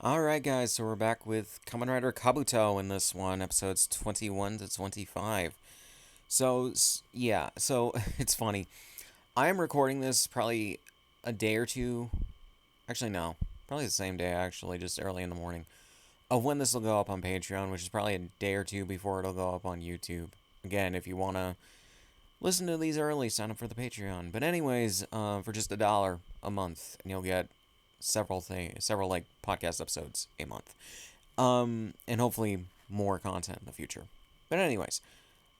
Alright, guys, so we're back with Kamen Rider Kabuto in this one, episodes 21 to 25. So it's funny. I am recording this probably a day or two. Actually, no. Probably the same day, actually, just early in the morning. Of when this will go up on Patreon, which is probably a day or two before it'll go up on YouTube. Again, if you want to listen to these early, sign up for the Patreon. But, anyways, for just $1 a month, and you'll get several like podcast episodes a month, and hopefully more content in the future. But anyways,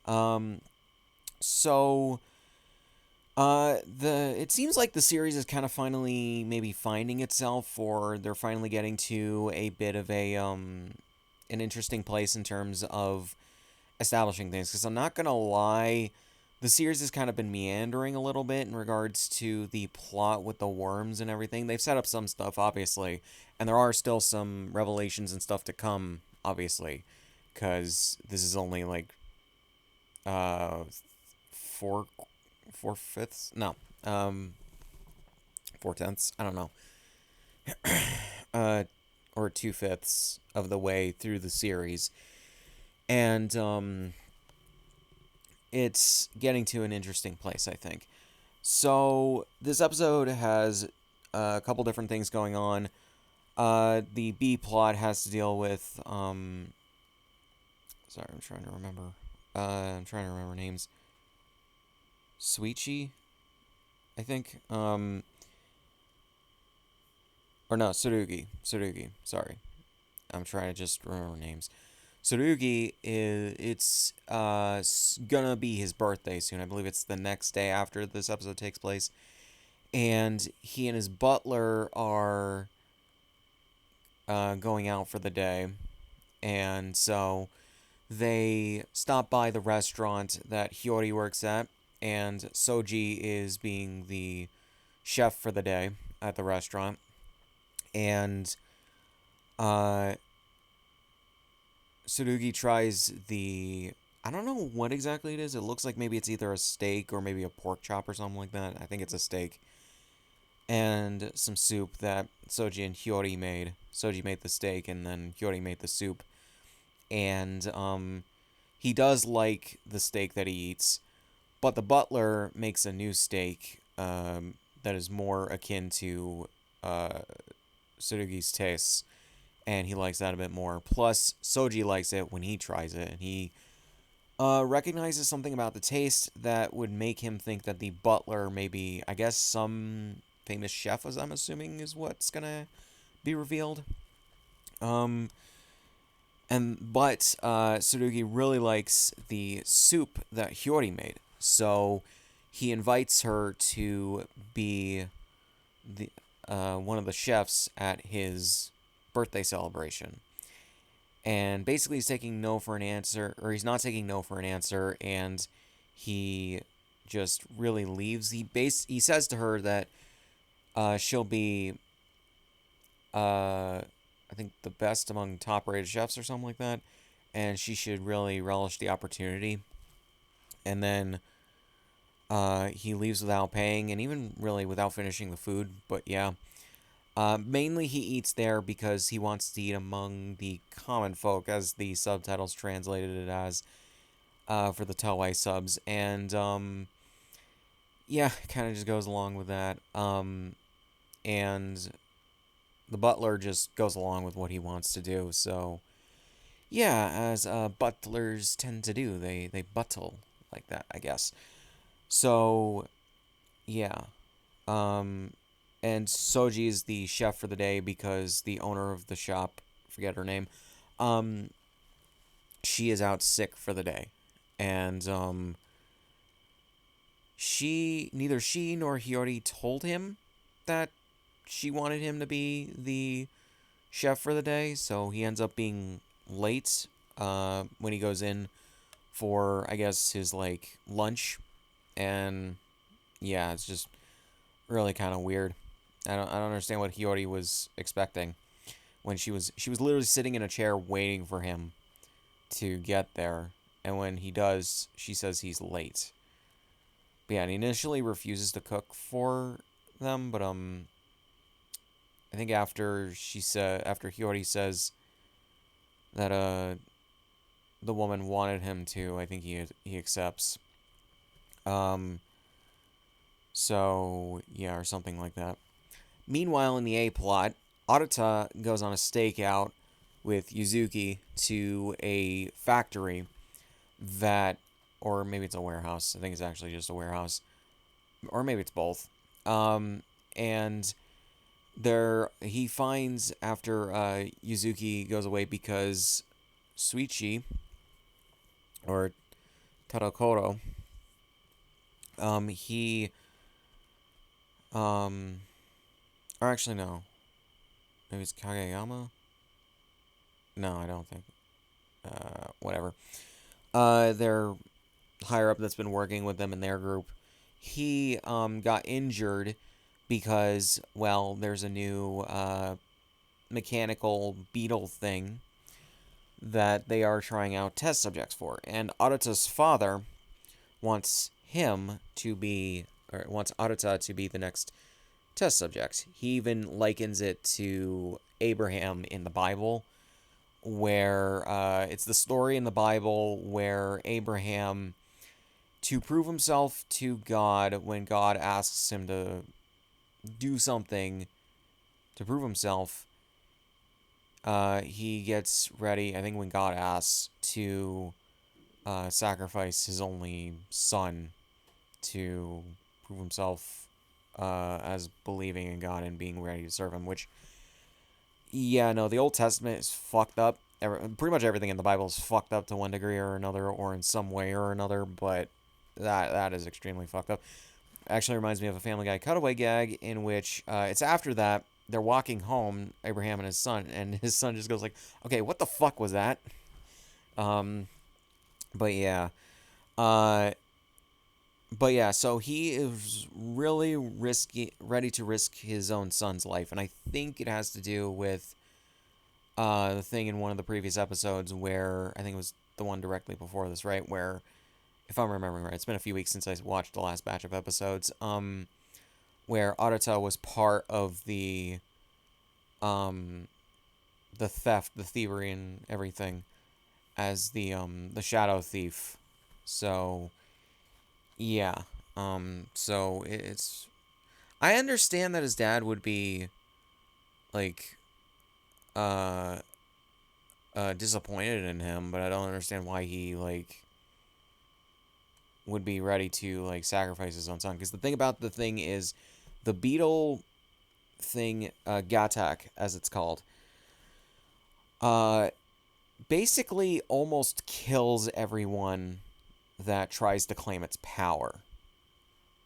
um, so the it seems like the series is kind of finally maybe finding itself, or they're finally getting to a bit of an interesting place in terms of establishing things. Because I'm not gonna lie, the series has kind of been meandering a little bit in regards to the plot with the worms and everything. They've set up some stuff, obviously, and there are still some revelations and stuff to come, obviously, because this is only like uh four four fifths, no, 4/10. I don't know, uh, or 2/5 of the way through the series, and it's getting to an interesting place, I think. So this episode has a couple different things going on. The B plot has to deal with sorry, I'm trying to remember. I'm trying to remember names. Suichi, I think. Or no, Tsurugi. Tsurugi. Sorry, I'm trying to just remember names. Tsurugi is gonna be his birthday soon. I believe it's the next day after this episode takes place, and he and his butler are going out for the day, and so they stop by the restaurant that Hiyori works at, and Soji is being the chef for the day at the restaurant, and uh, Tsurugi tries the. I don't know what exactly it is. It looks like maybe it's either a steak or maybe a pork chop or something like that. I think it's a steak. And some soup that Soji and Hiyori made. Soji made the steak and then Hiyori made the soup. And he does like the steak that he eats, but the butler makes a new steak that is more akin to uh, Tsurugi's tastes, and he likes that a bit more. Plus, Soji likes it when he tries it, and he recognizes something about the taste that would make him think that the butler maybe, I guess, some famous chef, as I'm assuming, is what's gonna be revealed. Um, but Tsurugi really likes the soup that Hiyori made, so he invites her to be the one of the chefs at his birthday celebration. And basically, he's taking no for an answer, or he's not taking no for an answer, and he just really leaves. He says to her that she'll be I think the best among top rated chefs or something like that, and she should really relish the opportunity. And then he leaves without paying, and even really without finishing the food. But yeah, mainly he eats there because he wants to eat among the common folk, as the subtitles translated it as for the Toei subs. And yeah, kind of just goes along with that. And the butler just goes along with what he wants to do. So yeah, as butlers tend to do, they buttle like that, I guess. So yeah, um, and Soji is the chef for the day because the owner of the shop, forget her name, um, she is out sick for the day, and neither she nor Hiyori told him that she wanted him to be the chef for the day, so he ends up being late when he goes in for, I guess, his like lunch, and yeah, it's just really kind of weird. I don't understand what Hiyori was expecting when she was literally sitting in a chair waiting for him to get there, and when he does, she says he's late. But yeah, and he initially refuses to cook for them, but I think after Hiyori says that the woman wanted him to, I think he accepts. Um, so yeah, or something like that. Meanwhile, in the A plot, Arata goes on a stakeout with Yuzuki to a factory that, or maybe it's a warehouse. I think it's actually just a warehouse, or maybe it's both. And there he finds after Yuzuki goes away because Suichi or Tadokoro, he or actually no, maybe it's Kageyama. No, I don't think. Whatever. Their higher up that's been working with them in their group. He got injured because, well, there's a new mechanical beetle thing that they are trying out test subjects for. And Arata's father wants him to be, or wants Arata to be the next test subject. He even likens it to Abraham in the Bible, where it's the story in the Bible where Abraham, to prove himself to God, when God asks him to do something to prove himself, he gets ready, I think when God asks, to sacrifice his only son to prove himself as believing in God and being ready to serve him, which, yeah, no, the Old Testament is fucked up. Pretty much everything in the Bible is fucked up to one degree or another, or in some way or another, but that is extremely fucked up. Actually reminds me of a Family Guy cutaway gag in which it's after that, they're walking home, Abraham and his son just goes like, okay, what the fuck was that? Um, but yeah. Uh, but yeah, so he is really ready to risk his own son's life, and I think it has to do with the thing in one of the previous episodes where, I think it was the one directly before this, right? Where, if I'm remembering right, it's been a few weeks since I watched the last batch of episodes, where Arata was part of um, the theft, the thievery, and everything as the shadow thief. So yeah, so it's, I understand that his dad would be like uh disappointed in him, but I don't understand why he like would be ready to like sacrifice his own son. Because the thing about the thing is, the beetle thing, Gatak as it's called, uh, basically almost kills everyone that tries to claim its power.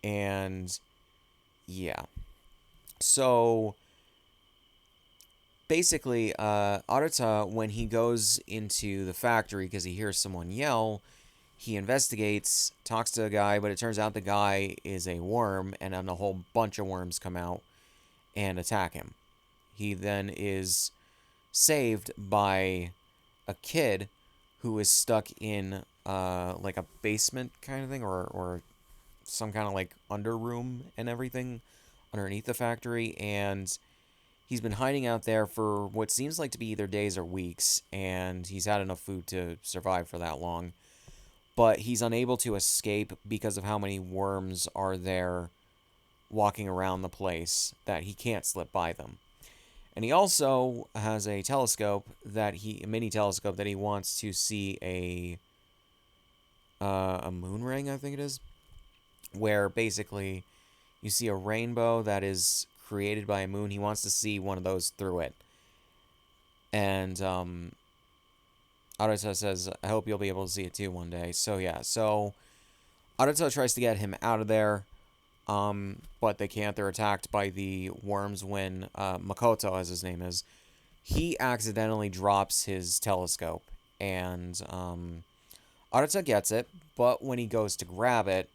And yeah, so basically, Arata, when he goes into the factory because he hears someone yell, he investigates, talks to a guy, but it turns out the guy is a worm, and then a whole bunch of worms come out and attack him. He then is saved by a kid who is stuck in like a basement kind of thing, or some kind of like under room and everything underneath the factory, and he's been hiding out there for what seems like to be either days or weeks, and he's had enough food to survive for that long. But he's unable to escape because of how many worms are there walking around the place that he can't slip by them. And he also has a a mini telescope that he wants to see a moon ring, I think it is, where basically you see a rainbow that is created by a moon. He wants to see one of those through it. And Arata says, I hope you'll be able to see it too one day. So yeah, so Arata tries to get him out of there, but they can't. They're attacked by the worms when Makoto, as his name is, he accidentally drops his telescope. And Arata gets it, but when he goes to grab it,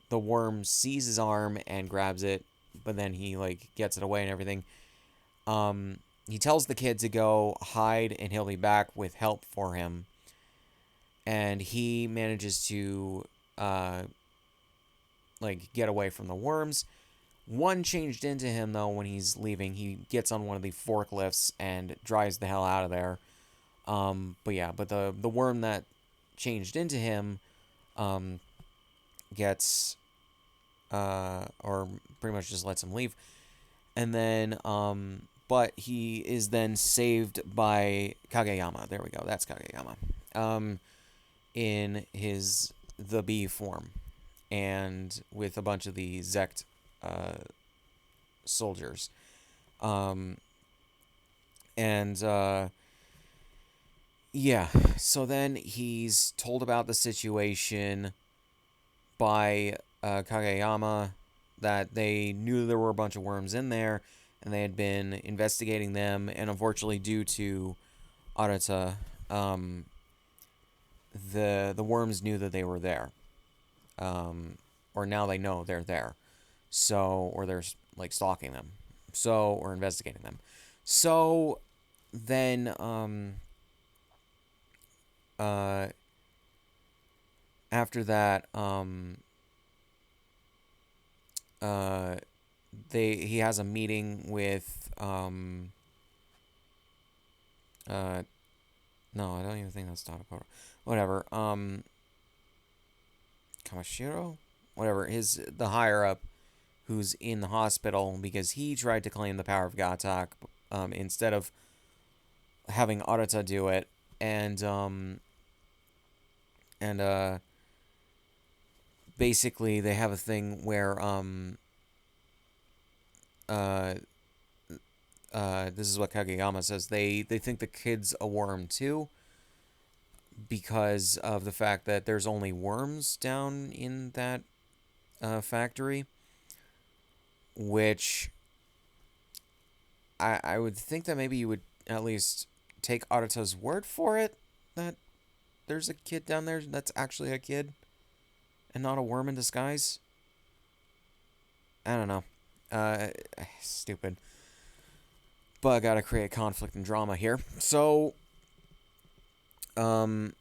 the worm sees his arm and grabs it, but then he like gets it away and everything. He tells the kid to go hide and he'll be back with help for him. And he manages to like get away from the worms. One changed into him, though, when he's leaving. He gets on one of the forklifts and drives the hell out of there. But yeah, but the worm that changed into him um, gets, or pretty much just lets him leave. And then, but he is then saved by Kageyama. There we go. That's Kageyama. In the bee form, and with a bunch of the Zect soldiers. Um, and yeah, so then he's told about the situation by Kageyama, that they knew there were a bunch of worms in there, and they had been investigating them, and unfortunately, due to Arata, the worms knew that they were there, or now they know they're there, so, or they're like stalking them, so, or investigating them. So then, after that, he has a meeting with no, I don't even think that's Tadakoro. Whatever. Kamashiro? Whatever. The higher up who's in the hospital because he tried to claim the power of Gatak instead of having Arata do it. And basically they have a thing where this is what Kageyama says. They think the kid's a worm too, because of the fact that there's only worms down in that factory, which I would think that maybe you would at least take Arata's word for it, that there's a kid down there that's actually a kid and not a worm in disguise. I don't know. Stupid. But I gotta create conflict and drama here. So, the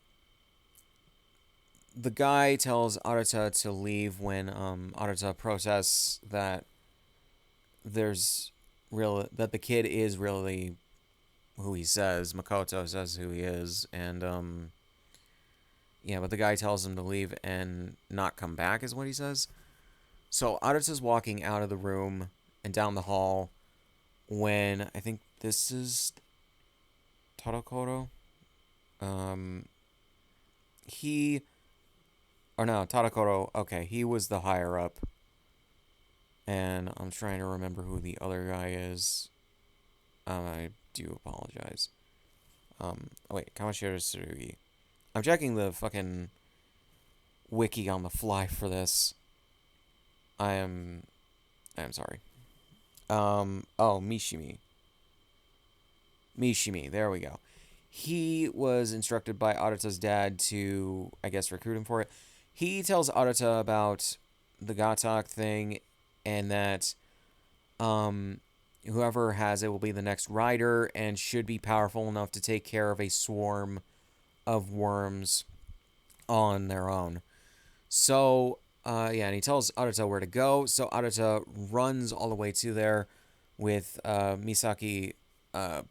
guy tells Arata to leave when Arata protests that that the kid is really who he says. Makoto says who he is, and yeah, but the guy tells him to leave and not come back is what he says. So Arata's walking out of the room and down the hall when I think this is Tadakoro. He, or no, Tadakoro. Okay, he was the higher up, and I'm trying to remember who the other guy is. I do apologize. Oh wait, Kamashiro Tsurugi. I'm checking the fucking wiki on the fly for this. I am sorry. Mishimi. Mishimi, there we go. He was instructed by Arata's dad to, I guess, recruit him for it. He tells Arata about the Gatak thing, and that whoever has it will be the next rider and should be powerful enough to take care of a swarm of worms on their own. So, yeah, and he tells Arata where to go. So Arata runs all the way to there with Misaki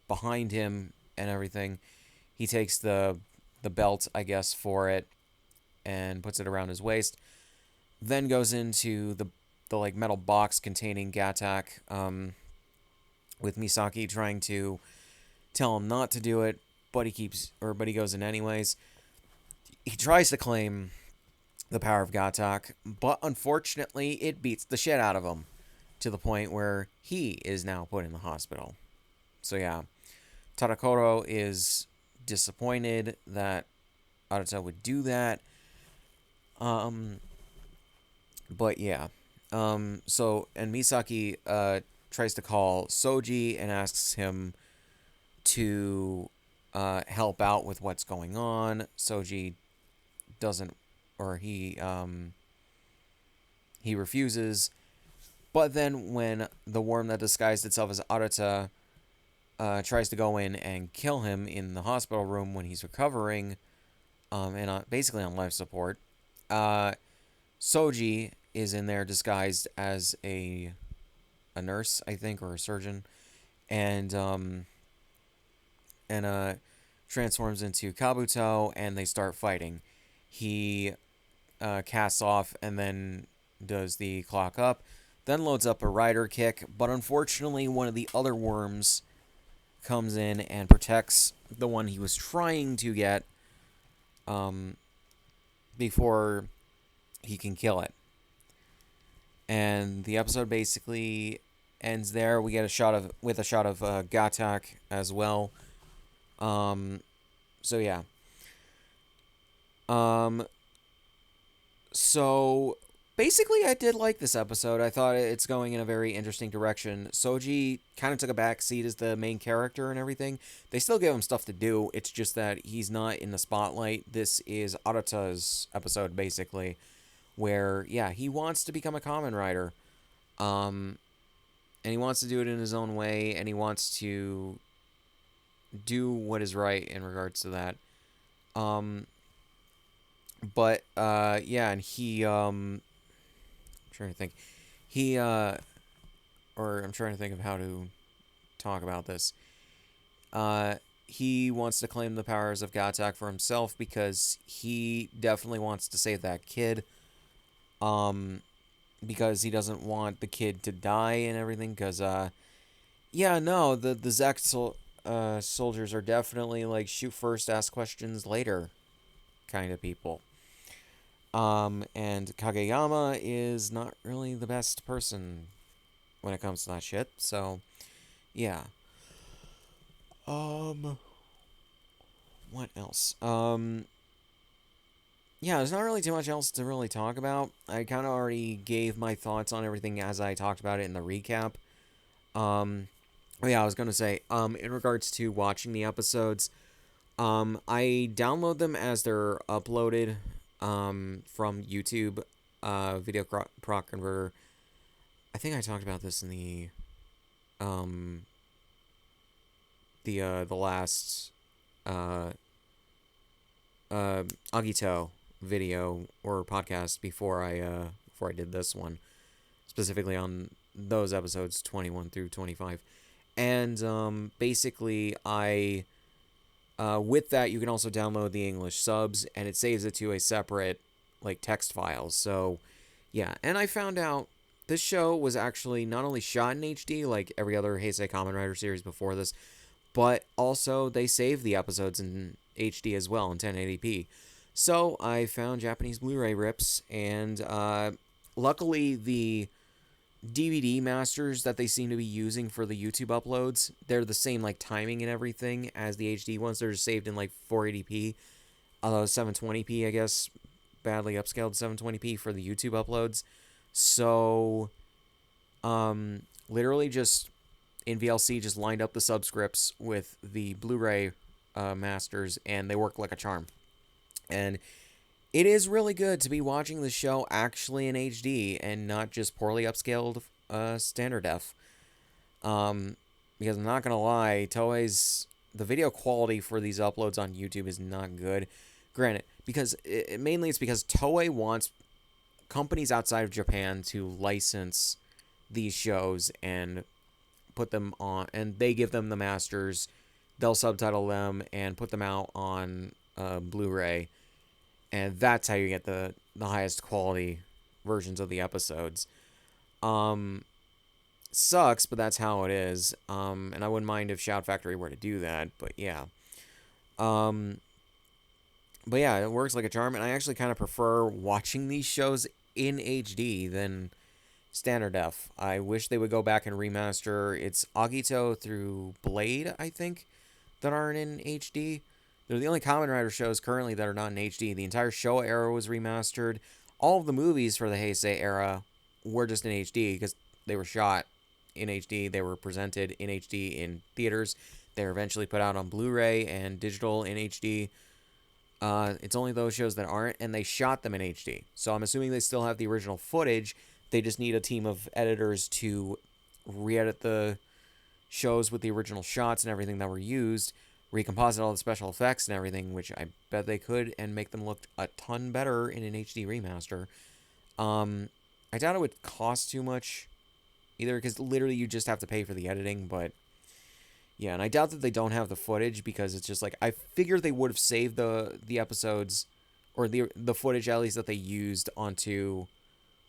behind him and everything. He takes the belt, I guess, for it and puts it around his waist. Then goes into the like metal box containing Gatak, with Misaki trying to tell him not to do it, but he goes in anyways. He tries to claim the power of Gatak, but unfortunately it beats the shit out of him to the point where he is now put in the hospital. So yeah, Tadakoro is disappointed that Arata would do that. But yeah. So, and Misaki tries to call Soji and asks him to help out with what's going on. Soji doesn't, or he refuses. But then when the worm that disguised itself as Arata tries to go in and kill him in the hospital room when he's recovering, and basically on life support, Soji is in there disguised as a a nurse, I think, or a surgeon, and and transforms into Kabuto, and they start fighting. He casts off and then does the clock up, then loads up a rider kick, but unfortunately, one of the other worms comes in and protects the one he was trying to get um, before he can kill it. And the episode basically ends there. We get a shot of Gatak as well. So yeah. So basically, I did like this episode. I thought it's going in a very interesting direction. Soji kind of took a back seat as the main character and everything. They still give him stuff to do. It's just that he's not in the spotlight. This is Arata's episode, basically, where, yeah, he wants to become a Kamen Rider. And he wants to do it in his own way, and he wants to do what is right in regards to that. But yeah, and he I'm trying to think. Or I'm trying to think of how to talk about this. He wants to claim the powers of Gatak for himself because he definitely wants to save that kid. Because he doesn't want the kid to die and everything. Because yeah, no, the Zek soldiers are definitely like shoot first, ask questions later kind of people. And Kageyama is not really the best person when it comes to that shit. So, yeah. What else? Yeah, there's not really too much else to really talk about. I kind of already gave my thoughts on everything as I talked about it in the recap. Yeah, I was gonna say, in regards to watching the episodes, I download them as they're uploaded, from YouTube, Video Proc Converter. I think I talked about this in the last, Agito video or podcast before I did this one, specifically on those episodes 21 through 25. And basically I with that you can also download the English subs, and it saves it to a separate like text file. So yeah, and I found out this show was actually not only shot in HD like every other Heisei Kamen Rider series before this, but also they saved the episodes in HD as well in 1080p. So I found Japanese Blu-ray rips, and luckily the DVD masters that they seem to be using for the YouTube uploads, they're the same like timing and everything as the HD ones. They're just saved in like 480p, although 720p, I guess, badly upscaled 720p for the YouTube uploads. So, literally just in VLC just lined up the subscripts with the Blu-ray masters, and they work like a charm. And it is really good to be watching the show actually in HD and not just poorly upscaled standard def. Because I'm not gonna lie, Toei's the video quality for these uploads on YouTube is not good. Granted, because mainly it's because Toei wants companies outside of Japan to license these shows and put them on, and they give them the masters. They'll subtitle them and put them out on Blu-ray, and that's how you get the highest quality versions of the episodes. Sucks, but that's how it is. And I wouldn't mind if Shout Factory were to do that, but yeah. But yeah, it works like a charm, and I actually kind of prefer watching these shows in HD than standard def. I wish they would go back and remaster. It's Agito through Blade, I think, that aren't in HD. They're the only Kamen Rider shows currently that are not in HD. The entire Showa era was remastered. All of the movies for the Heisei era were just in HD because they were shot in HD. They were presented in HD in theaters. They were eventually put out on Blu-ray and digital in HD. It's only those shows that aren't, and they shot them in HD. So I'm assuming they still have the original footage. They just need a team of editors to re-edit the shows with the original shots and everything that were used, recomposite all the special effects and everything, which I bet they could, and make them look a ton better in an HD remaster. I doubt it would cost too much either, because literally you just have to pay for the editing. But yeah, and I doubt that they don't have the footage, because it's just like, I figured they would have saved the episodes, or the footage at least that they used onto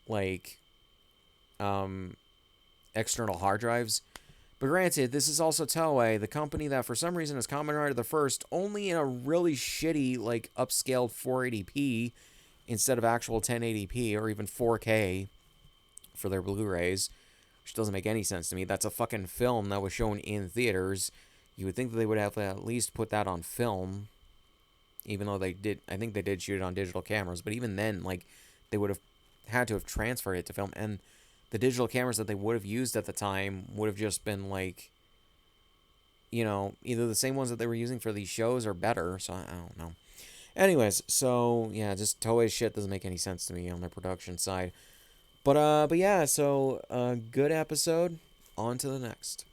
like um external hard drives. But granted, this is also Toei, the company that for some reason has Kamen Rider the First only in a really shitty, like, upscaled 480p instead of actual 1080p or even 4K for their Blu-rays, which doesn't make any sense to me. That's a fucking film that was shown in theaters. You would think that they would have at least put that on film, even though they did. I think they did shoot it on digital cameras, but even then, like, they would have had to have transferred it to film, and the digital cameras that they would have used at the time would have just been like, either the same ones that they were using for these shows or better. So I don't know. Anyways, so yeah, just Toei shit doesn't make any sense to me on their production side. But yeah, so good episode. On to the next.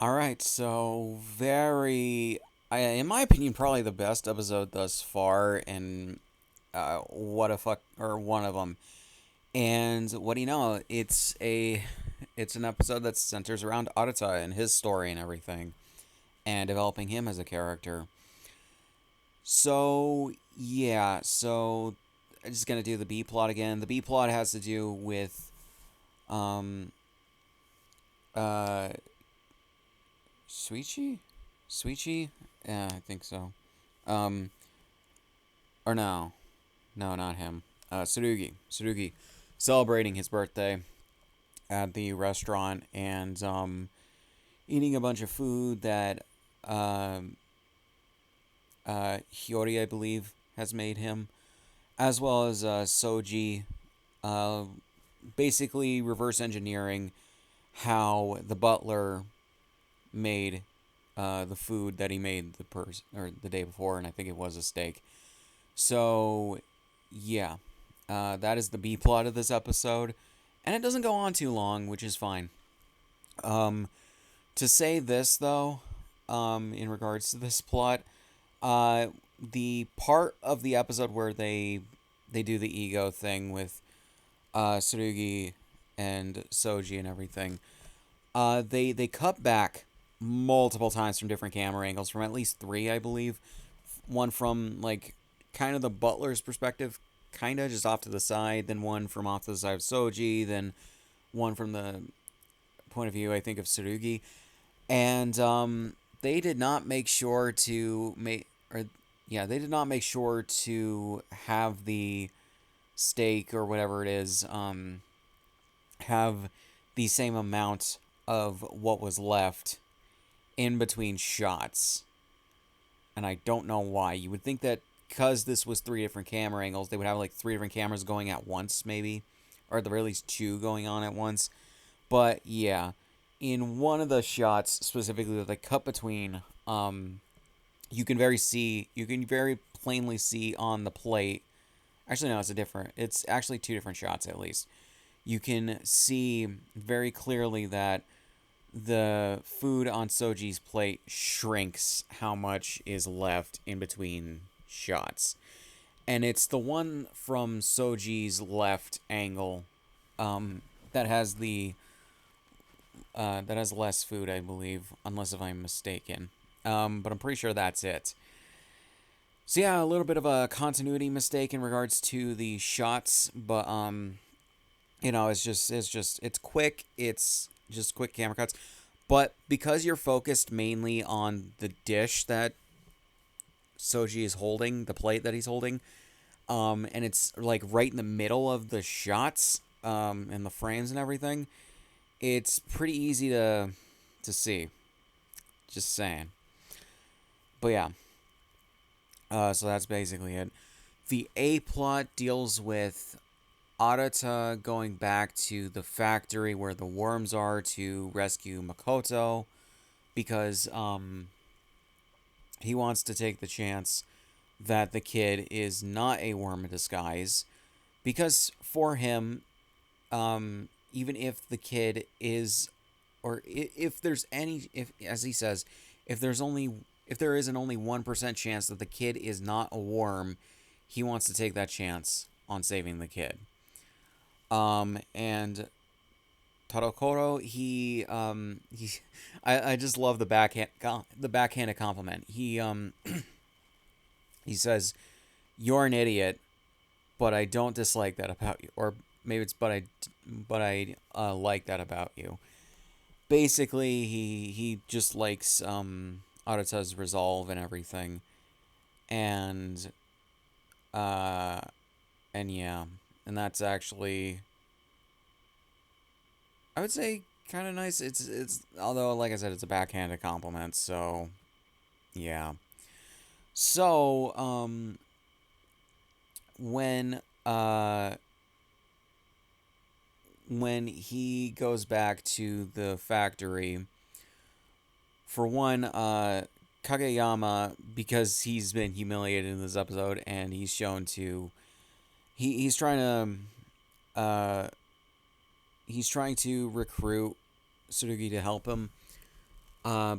All right, so in my opinion, probably the best episode thus far, and what a fuck, or one of them. And what do you know? It's an episode that centers around Arata and his story and everything, and developing him as a character. So yeah, so I'm just gonna do the B plot again. The B plot has to do with um uh Suichi? Suichi? Yeah, I think so. Um or no. No, not him. Tsurugi. Tsurugi celebrating his birthday at the restaurant, and eating a bunch of food that um Hiyori, I believe, has made him, as well as Soji, uh, basically reverse engineering how the butler made the food that he made or the day before, and I think it was a steak. So, yeah, that is the B plot of this episode, and it doesn't go on too long, which is fine. Um, to say this though, in regards to this plot, the part of the episode where they do the ego thing with Tsurugi and Soji and everything, they cut back multiple times from different camera angles, from at least three, I believe. One from like kind of the butler's perspective, kind of just off to the side, then one from off to the side of Soji, then one from the point of view, I think, of Tsurugi. And they did not make sure to they did not make sure to have the steak or whatever it is have the same amount of what was left in between shots. And I don't know why. You would think that because this was three different camera angles, they would have like three different cameras going at once, maybe, or at the very least two going on at once. But yeah, in one of the shots specifically that they cut between, you can very plainly see on the plate. Actually, no, it's actually two different shots at least. You can see very clearly that the food on Soji's plate shrinks how much is left in between shots. And it's the one from Soji's left angle that has less food, I believe, unless if I'm mistaken. But I'm pretty sure that's it. So yeah, a little bit of a continuity mistake in regards to the shots, but it's quick. It's just quick camera cuts. But because you're focused mainly on the dish that Soji is holding, the plate that he's holding, and it's like right in the middle of the shots, and the frames and everything, it's pretty easy to see. Just saying. But yeah. So that's basically it. The A plot deals with Arata going back to the factory where the worms are to rescue Makoto, because he wants to take the chance that the kid is not a worm in disguise, because for him, even if the kid is, or if there's any, if as he says, if there is an only 1% chance that the kid is not a worm, he wants to take that chance on saving the kid. And Tadokoro, I just love the backhanded compliment. He says, "You're an idiot, but I don't dislike that about you," or maybe it's but I like that about you. Basically, he just likes Arata's resolve and everything, and uh and yeah, and that's actually, I would say, kind of nice. It's although, like I said, it's a backhanded compliment, so yeah. So when uh when he goes back to the factory, for one, Kageyama, because he's been humiliated in this episode, and he's shown to he's trying to recruit Tsurugi to help him,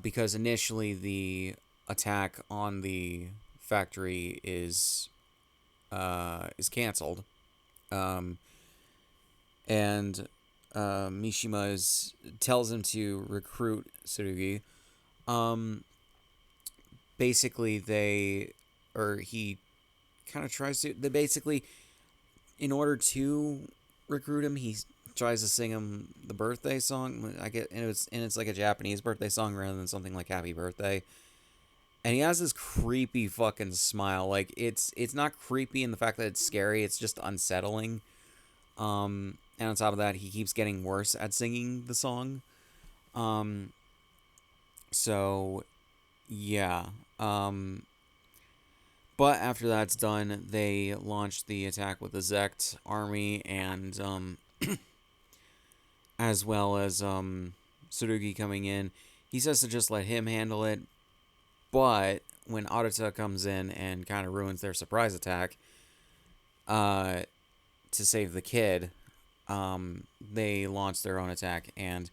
because initially the attack on the factory is canceled, um, and Mishima tells him to recruit Tsurugi. Um, Basically, he kind of tries to. They basically, in order to recruit him, he tries to sing him the birthday song. I get, and it's like a Japanese birthday song rather than something like Happy Birthday. And he has this creepy fucking smile. Like, it's not creepy in the fact that it's scary. It's just unsettling. And on top of that, he keeps getting worse at singing the song. Um, so yeah. But after that's done, they launch the attack with the Zect army, and as well as Tsurugi coming in. He says to just let him handle it, but when Arata comes in and kind of ruins their surprise attack, uh, to save the kid, they launch their own attack, and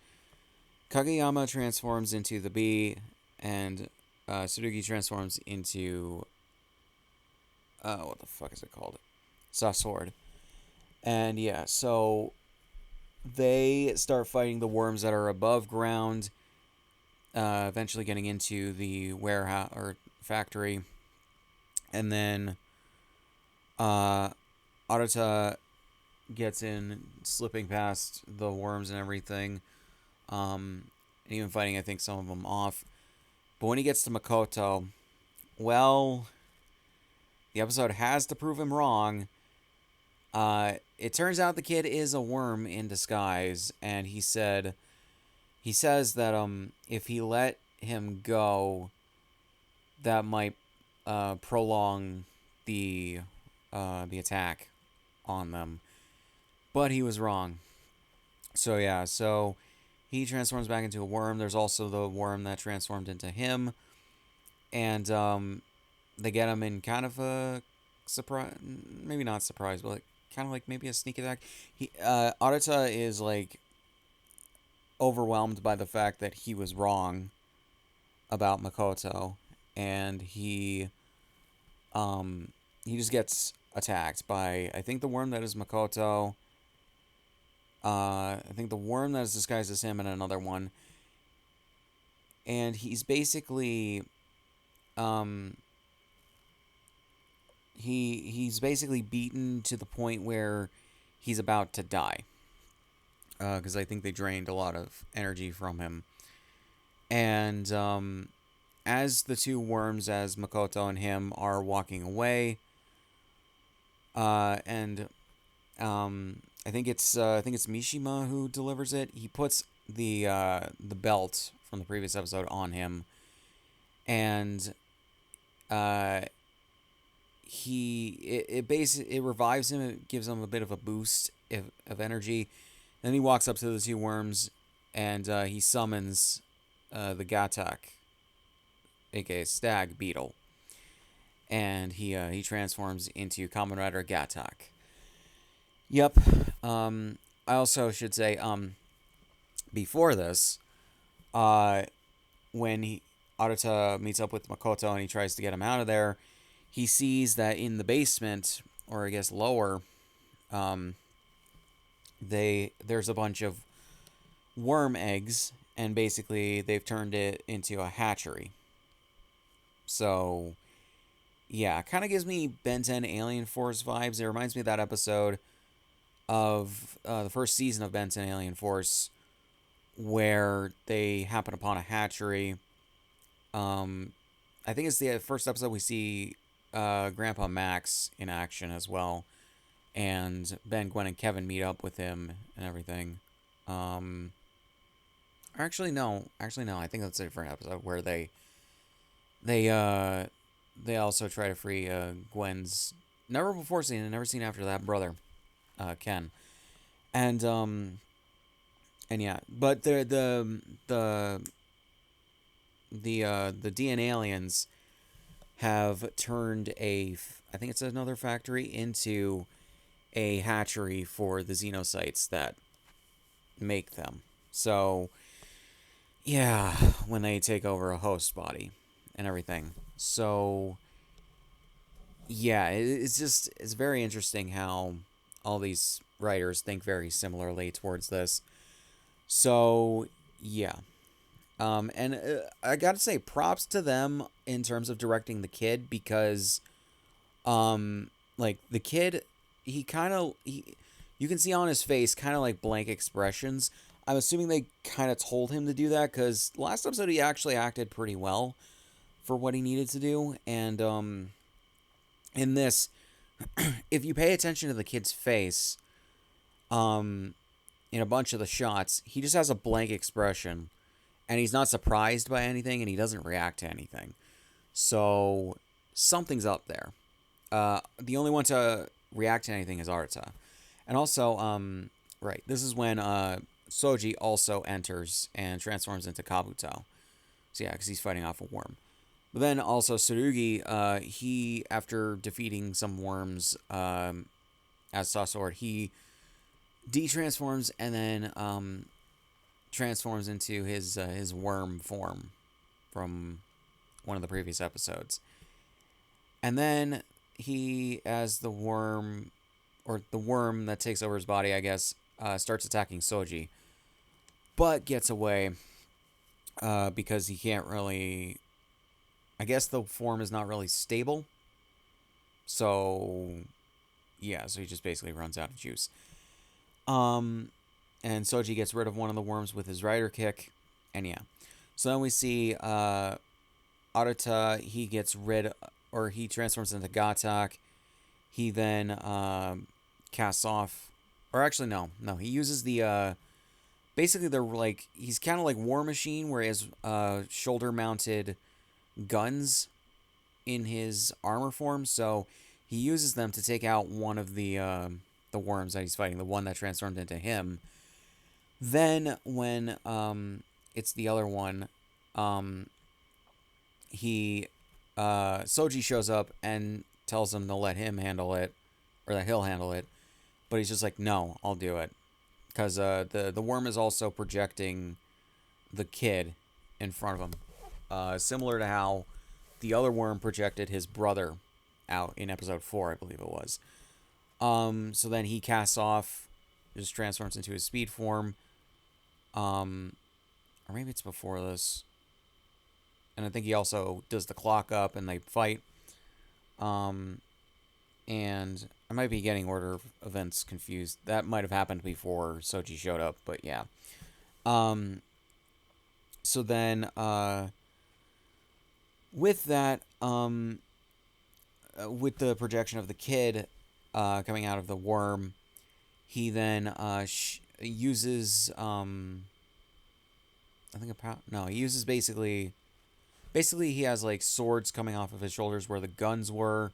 Kageyama transforms into the bee, and Tsurugi transforms into what the fuck is it called? Soft sword. And yeah, so they start fighting the worms that are above ground, eventually getting into the warehouse or factory, and then Arata gets in, slipping past the worms and everything, and even fighting, I think, some of them off. But when he gets to Makoto, well, the episode has to prove him wrong. It turns out the kid is a worm in disguise, and he says that if he let him go, that might prolong the attack on them. But he was wrong. So yeah, so he transforms back into a worm. There's also the worm that transformed into him, and they get him in kind of a surprise, maybe not surprise, but like kind of like maybe a sneak attack. Arata is like overwhelmed by the fact that he was wrong about Makoto, and he just gets attacked by, I think, the worm that is Makoto. I think the worm that is disguised as him, and another one. And he's basically he's basically beaten to the point where he's about to die, because I think they drained a lot of energy from him. And as the two worms, as Makoto and him, are walking away, and I think it's Mishima who delivers it. He puts the belt from the previous episode on him, and it revives him. It gives him a bit of a boost of energy. Then he walks up to the two worms, and he summons the Gatak, aka Stag Beetle, and he transforms into Kamen Rider Gatak. Yep. I also should say, before this, when Arata meets up with Makoto and he tries to get him out of there, he sees that in the basement, or I guess lower, there's a bunch of worm eggs, and basically they've turned it into a hatchery. So yeah, kind of gives me Ben 10 Alien Force vibes. It reminds me of that episode of the first season of Ben 10 Alien Force where they happen upon a hatchery. Um, I think it's the first episode we see Grandpa Max in action as well, and Ben, Gwen, and Kevin meet up with him and everything. Um, actually, no. Actually, no. I think that's a different episode where they uh they also try to free Gwen's never before seen and never seen after that brother, Ken, and and yeah, but the DNA aliens have turned I think it's another factory into a hatchery for the xenocytes that make them. So yeah, when they take over a host body and everything. So yeah, it's very interesting how all these writers think very similarly towards this. So yeah, and I gotta say props to them in terms of directing the kid because like the kid, he kind of you can see on his face kind of like blank expressions. I'm assuming they kind of told him to do that because last episode he actually acted pretty well for what he needed to do, and in this, if you pay attention to the kid's face, um, in a bunch of the shots, he just has a blank expression, and he's not surprised by anything, and he doesn't react to anything. So something's up there. The only one to react to anything is Arta, and also, right, this is when Soji also enters and transforms into Kabuto. So yeah, because he's fighting off a worm. But then also Tsurugi, he after defeating some worms as Sasor, he de-transforms and then transforms into his worm form from one of the previous episodes. And then he, as the worm, or the worm that takes over his body, I guess, starts attacking Soji, but gets away because he can't really. I guess the form is not really stable. So yeah, so he just basically runs out of juice. Um, and Soji gets rid of one of the worms with his rider kick, and yeah. So then we see Arata. He gets rid, or he transforms into Gatak. He then casts off, or actually no, he uses the basically they're like he's kind of like War Machine, where he has shoulder mounted guns in his armor form. So he uses them to take out one of the worms that he's fighting, the one that transformed into him. Then when it's the other one, he Soji shows up and tells him to let him handle it, or that he'll handle it. But he's just like, no, I'll do it, because the worm is also projecting the kid in front of him, similar to how the other worm projected his brother out in episode 4, I believe it was. So then he casts off, just transforms into his speed form. Or maybe it's before this. And I think he also does the clock up and they fight. And I might be getting order of events confused. That might have happened before Soji showed up, but yeah. So then, with that, with the projection of the kid coming out of the worm, he then uses I think he uses basically he has like swords coming off of his shoulders where the guns were,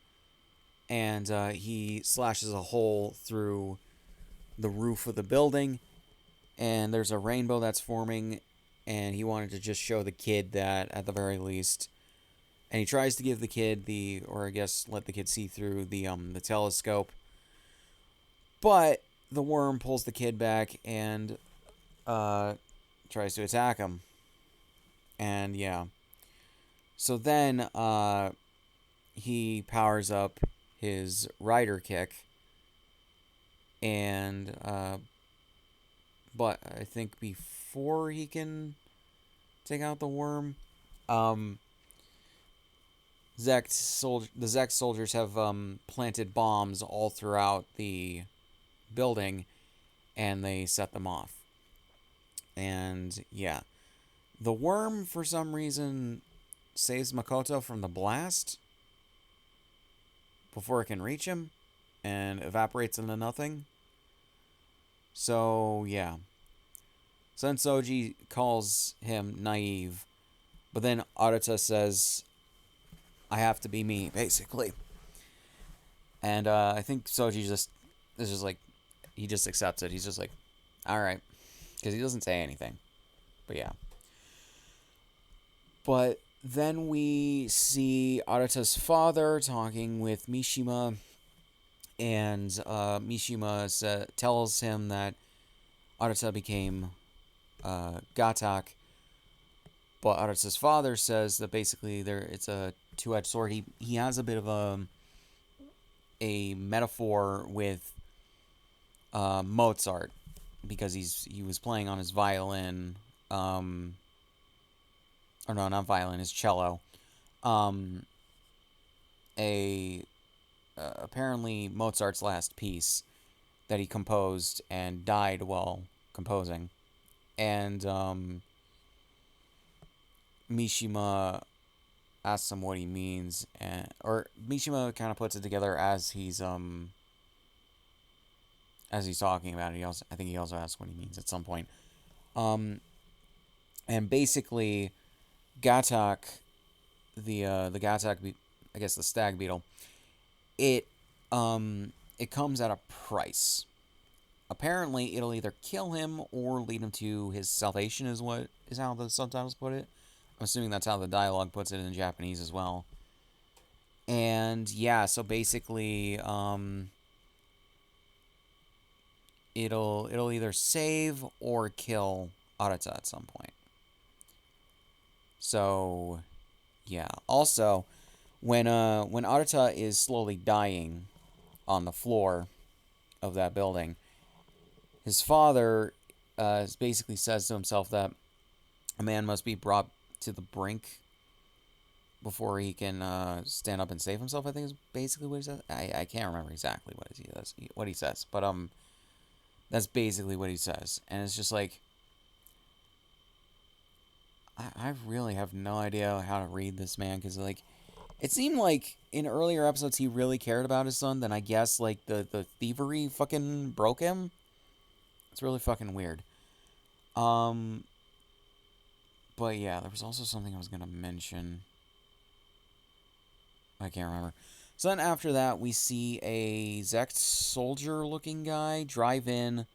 and he slashes a hole through the roof of the building, and there's a rainbow that's forming, and he wanted to just show the kid that at the very least. And he tries to give the kid or I guess let the kid see through the telescope, but the worm pulls the kid back and tries to attack him. And yeah, so then he powers up his rider kick, and but I think before he can take out the worm, um, the Zek soldiers have planted bombs all throughout the building, and they set them off. And yeah, the worm for some reason saves Makoto from the blast before it can reach him, and evaporates into nothing. So yeah, Sensoji calls him naive, but then Arata says, "I have to be me," basically. And I think Soji just is just like, he just accepts it. He's just like, all right, because he doesn't say anything. But yeah. But then we see Arata's father talking with Mishima, and Mishima tells him that Arata became Gatak, but Arata's father says that basically it's a two-edged sword. He has a bit of a metaphor with Mozart, because he was playing on his violin, or no, not violin, his cello. Um, a Apparently Mozart's last piece that he composed and died while composing, and Mishima asks him what he means, or Mishima kind of puts it together as he's talking about it. I think he also asks what he means at some point. Um, and basically, Gatak, the Gatak, I guess the stag beetle, it it comes at a price. Apparently, it'll either kill him or lead him to his salvation. Is how the subtitles put it. I'm assuming that's how the dialogue puts it in Japanese as well. And yeah, so basically, it'll either save or kill Arata at some point. So yeah. Also, when Arata is slowly dying on the floor of that building, his father basically says to himself that a man must be brought to the brink before he can stand up and save himself. I think is basically what he says. I can't remember exactly what he says, but that's basically what he says, and it's just like, I really have no idea how to read this man, because like, it seemed like in earlier episodes he really cared about his son. Then I guess like the thievery fucking broke him. It's really fucking weird. Um, but yeah, there was also something I was gonna mention. I can't remember. So then after that, we see a Zect soldier-looking guy drive in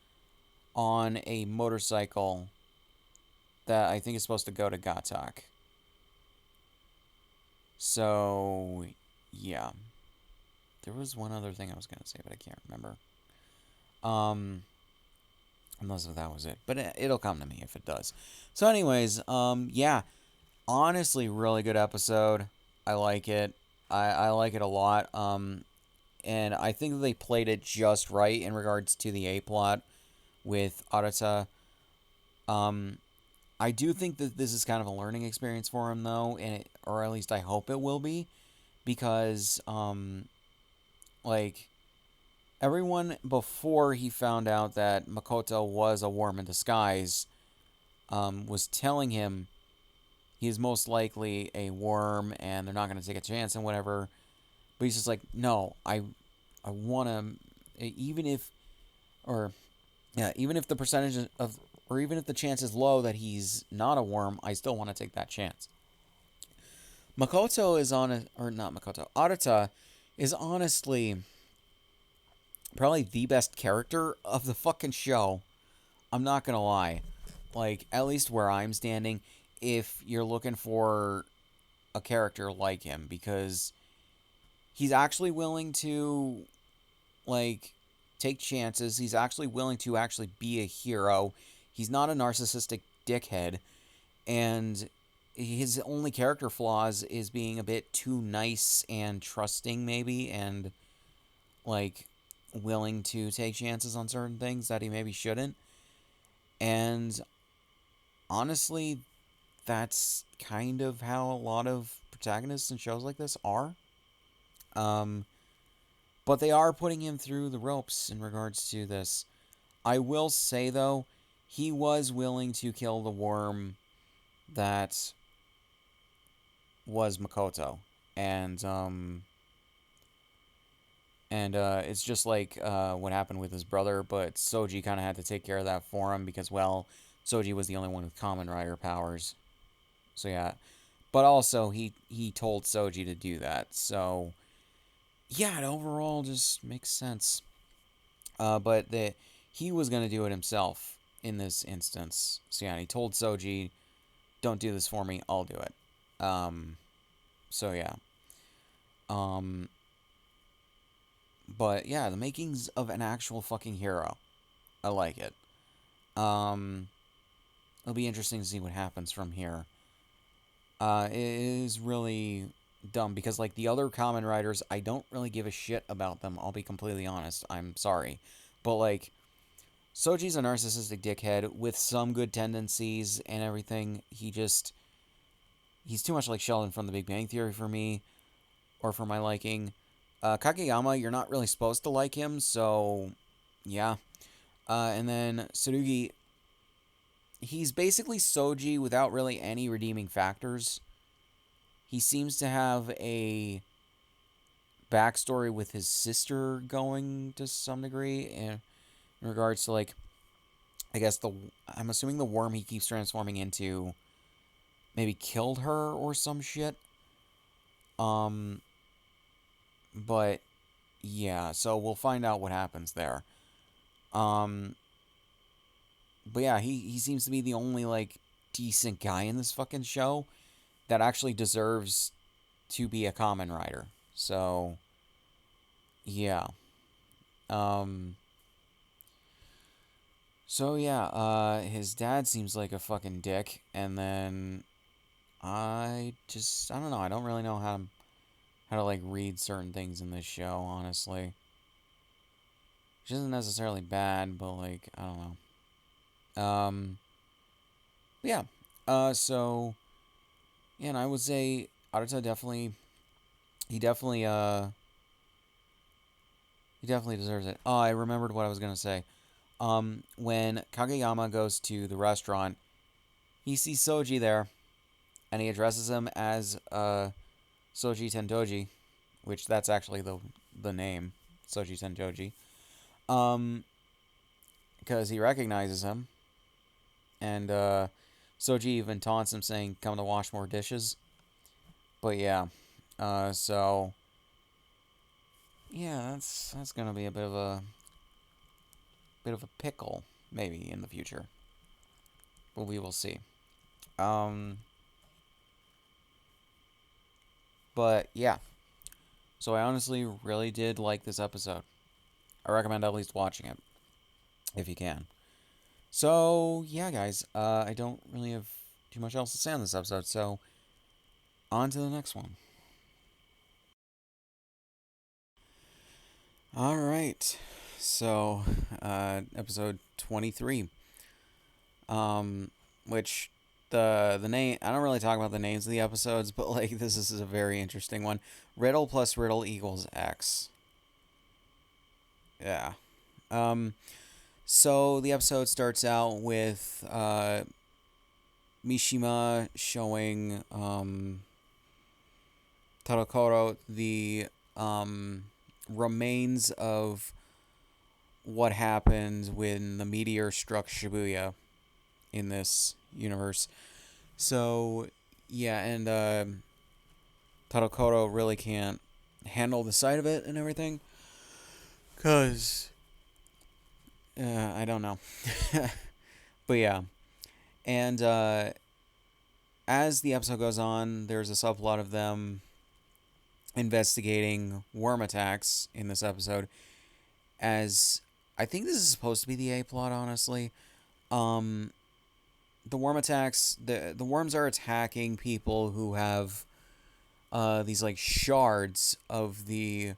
on a motorcycle that I think is supposed to go to Gatak. So yeah, there was one other thing I was gonna say, but I can't remember. Um, unless that was it, but it'll come to me if it does. So, anyways, yeah, honestly, really good episode. I like it. I like it a lot. And I think they played it just right in regards to the A plot with Arata. Um, I do think that this is kind of a learning experience for him, though, or at least I hope it will be, because like, everyone before he found out that Makoto was a worm in disguise, was telling him he is most likely a worm and they're not going to take a chance and whatever. But he's just like, no, I want to, even if, or yeah, even if the percentage of, or even if the chance is low that he's not a worm, I still want to take that chance. Makoto is or not Makoto, Arata is honestly probably the best character of the fucking show. I'm not gonna lie. Like, at least where I'm standing, if you're looking for a character like him, because he's actually willing to, like, take chances. He's actually willing to actually be a hero. He's not a narcissistic dickhead. And his only character flaws is being a bit too nice and trusting, maybe, and, like, willing to take chances on certain things that he maybe shouldn't. And honestly, that's kind of how a lot of protagonists in shows like this are. Um, but they are putting him through the ropes in regards to this. I will say, though, he was willing to kill the worm that was Makoto. And, it's just like what happened with his brother, but Soji kind of had to take care of that for him because, well, Soji was the only one with Kamen Rider powers. So, yeah. But also, he told Soji to do that. So, yeah, it overall just makes sense. But he was going to do it himself in this instance. So, yeah, he told Soji, don't do this for me, I'll do it. So, yeah. Um, but, yeah, the makings of an actual fucking hero. I like it. Um, it'll be interesting to see what happens from here. It is really dumb because, like, the other Kamen Riders, I don't really give a shit about them. I'll be completely honest. I'm sorry. But, like, Soji's a narcissistic dickhead with some good tendencies and everything. He's too much like Sheldon from The Big Bang Theory for me, or for my liking. Kageyama, you're not really supposed to like him, so yeah. And then Tsurugi, he's basically Soji without really any redeeming factors. He seems to have a backstory with his sister going to some degree in regards to, like, I guess I'm assuming the worm he keeps transforming into maybe killed her or some shit. Um, but yeah, so we'll find out what happens there. Um, but yeah, he seems to be the only, like, decent guy in this fucking show that actually deserves to be a Kamen Rider. So yeah. Um, so yeah, his dad seems like a fucking dick, and then I don't know, I don't really know how to like read certain things in this show, honestly. Which isn't necessarily bad, but like, I don't know. Yeah. So yeah, and I would say Arata definitely he definitely he definitely deserves it. Oh, I remembered what I was gonna say. When Kageyama goes to the restaurant, he sees Soji there, and he addresses him as Soji Tendoji, which that's actually the name, Soji Tendoji. Um, because he recognizes him, and Soji even taunts him, saying, "Come to wash more dishes." But yeah, so yeah, that's gonna be a bit of a pickle maybe in the future, but we will see. Um, but yeah, so I honestly really did like this episode. I recommend at least watching it if you can. So yeah, guys, I don't really have too much else to say on this episode. So on to the next one. All right, so episode 23. Which the name, I don't really talk about the names of the episodes, but like this is a very interesting one. Riddle plus riddle equals X. Yeah. Um. So the episode starts out with Mishima showing Tadokoro the remains of what happened when the meteor struck Shibuya in this universe. So yeah, and Tadokoro really can't handle the sight of it and everything, cause I don't know, but yeah, and as the episode goes on, there's a subplot of them investigating worm attacks in this episode. As I think this is supposed to be the A plot, honestly. Um, the worm attacks, the worms are attacking people who have these like shards of the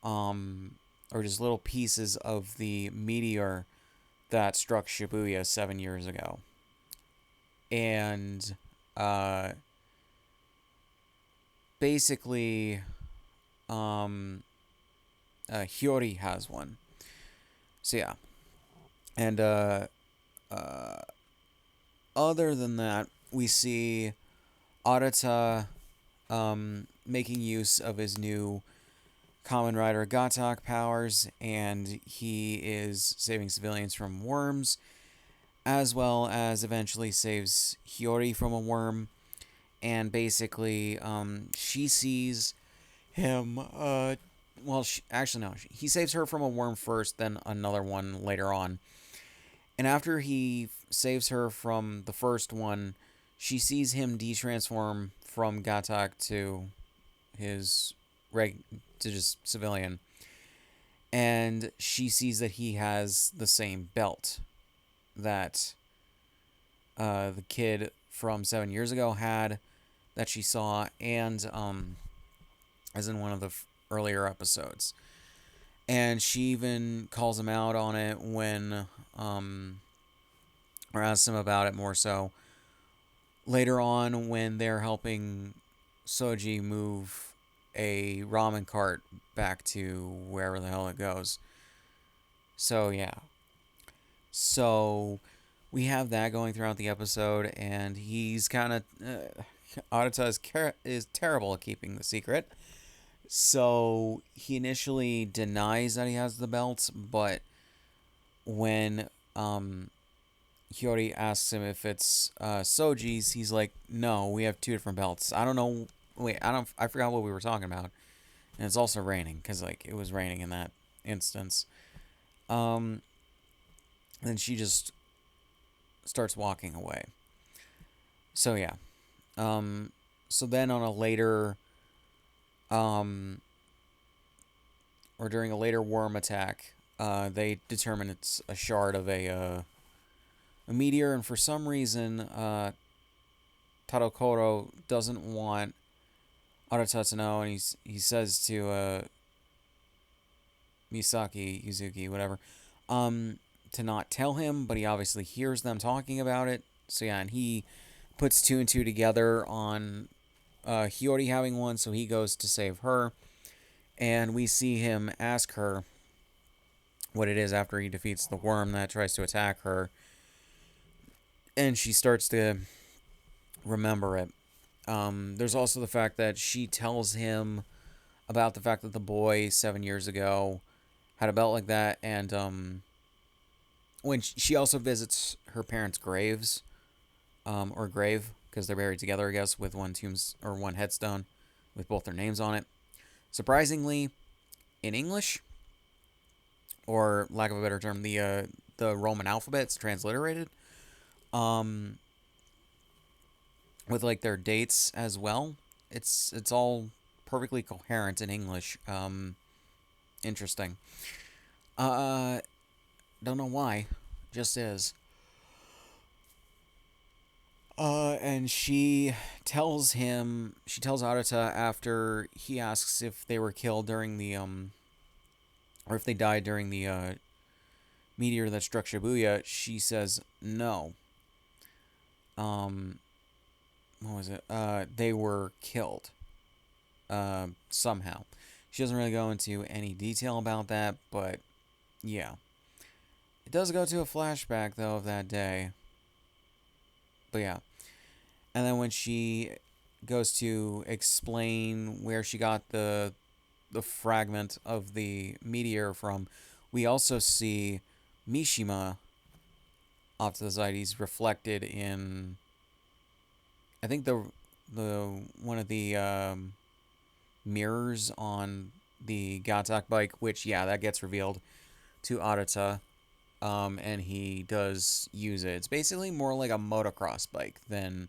or just little pieces of the meteor that struck Shibuya 7 years ago. And uh, basically, um, Hiyori has one. So yeah. And uh, other than that, we see Arata making use of his new Kamen Rider Gatak powers, and he is saving civilians from worms, as well as eventually saves Hiyori from a worm. And basically, she sees him. Actually, no. He saves her from a worm first, then another one later on. And after he saves her from the first one, she sees him de-transform from Gatak to his to just civilian, and she sees that he has the same belt that the kid from 7 years ago had, that she saw, and as in one of the earlier episodes. And she even calls him out on it when, or asks him about it more so later on when they're helping Soji move a ramen cart back to wherever the hell it goes. So, yeah. So, we have that going throughout the episode, and he's kind of. Arata is terrible at keeping the secret. So, he initially denies that he has the belt, but when Hiyori asks him if it's Soji's, he's like, no, we have two different belts. I don't know. Wait, I forgot what we were talking about. And it's also raining, because, like, it was raining in that instance. Then she just starts walking away. So, yeah. So then on a later, or during a later worm attack, they determine it's a shard of a meteor, and for some reason, Tadokoro doesn't want Arata to know, and he says to Misaki, Yuzuki, whatever, to not tell him, but he obviously hears them talking about it. So yeah, and he puts two and two together on Hiyori having one, so he goes to save her, and we see him ask her what it is after he defeats the worm that tries to attack her, and she starts to remember it. There's also the fact that she tells him about the fact that the boy 7 years ago had a belt like that, and when she also visits her parents' graves, or grave, because they're buried together, I guess, with one or one headstone with both their names on it. Surprisingly, in English, or lack of a better term, the Roman alphabet's transliterated, with like their dates as well. It's all perfectly coherent in English. Interesting. Don't know why, just is. And she tells Arata after he asks if they were killed during the, or if they died during the, meteor that struck Shibuya, she says no. What was it? They were killed. Somehow. She doesn't really go into any detail about that, but yeah. It does go to a flashback, though, of that day. But yeah. And then when she goes to explain where she got the fragment of the meteor from, we also see Mishima off to the side. He's reflected in, I think, the one of the mirrors on the Gatak bike, which, yeah, that gets revealed to Arata. And he does use it. It's basically more like a motocross bike than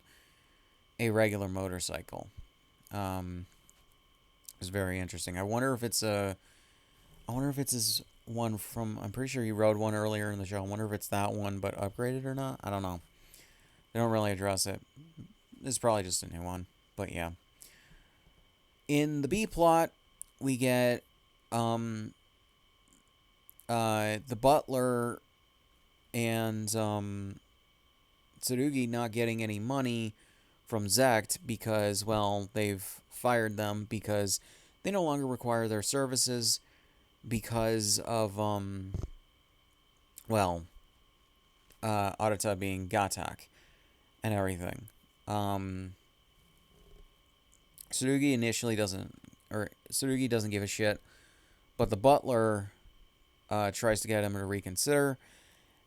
a regular motorcycle. It's very interesting. I wonder if it's his one from. I'm pretty sure he rode one earlier in the show. I wonder if it's that one, but upgraded or not. I don't know. They don't really address it. It's probably just a new one, but yeah. In the B plot, we get the butler and Tsurugi not getting any money from Zect because, well, they've fired them because they no longer require their services because of, well, Arata being Gatak and everything. Um, Tsurugi doesn't give a shit, but the butler tries to get him to reconsider,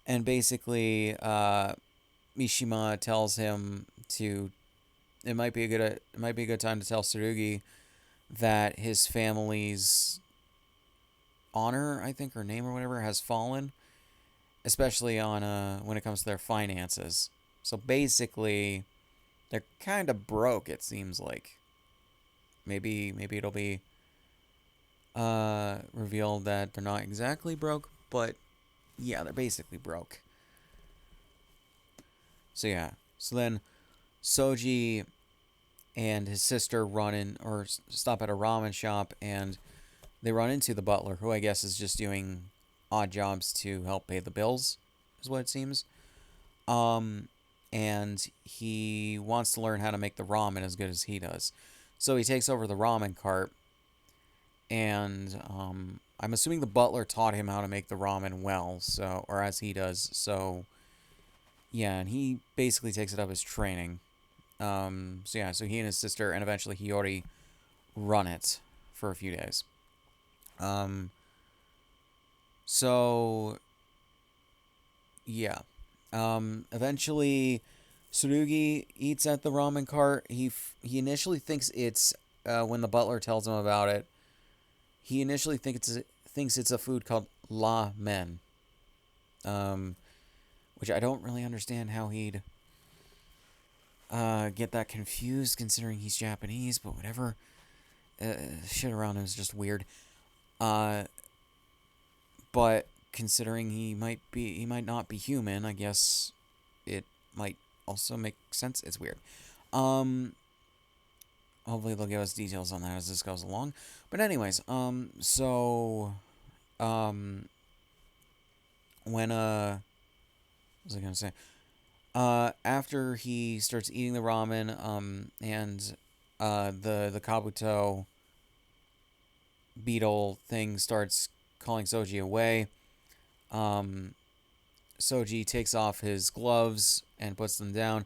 and basically Mishima tells him to. It might be a good time to tell Tsurugi that his family's honor, I think, or name or whatever, has fallen, especially on when it comes to their finances. So basically, they're kind of broke. It seems like maybe it'll be revealed that they're not exactly broke, but yeah, they're basically broke. So yeah, so then Soji and his sister run in or stop at a ramen shop, and they run into the butler, who I guess is just doing odd jobs to help pay the bills, is what it seems. Um, and he wants to learn how to make the ramen as good as he does. So he takes over the ramen cart, and I'm assuming the butler taught him how to make the ramen well, so or as he does. So yeah, and he basically takes it up as training. So yeah, so he and his sister and eventually Hiyori run it for a few days. Um, so yeah, eventually Tsurugi eats at the ramen cart. He initially thinks it's when the butler tells him about it. He initially thinks it's a food called la men, um, which I don't really understand how he'd get that confused considering he's Japanese, but whatever. Shit around him is just weird. Uh, but considering he might not be human, I guess it might also make sense. It's weird. Um, hopefully they'll give us details on that as this goes along. But anyways, um, when what was I gonna say? After he starts eating the ramen, and the Kabuto beetle thing starts calling Soji away. Um, Soji takes off his gloves and puts them down,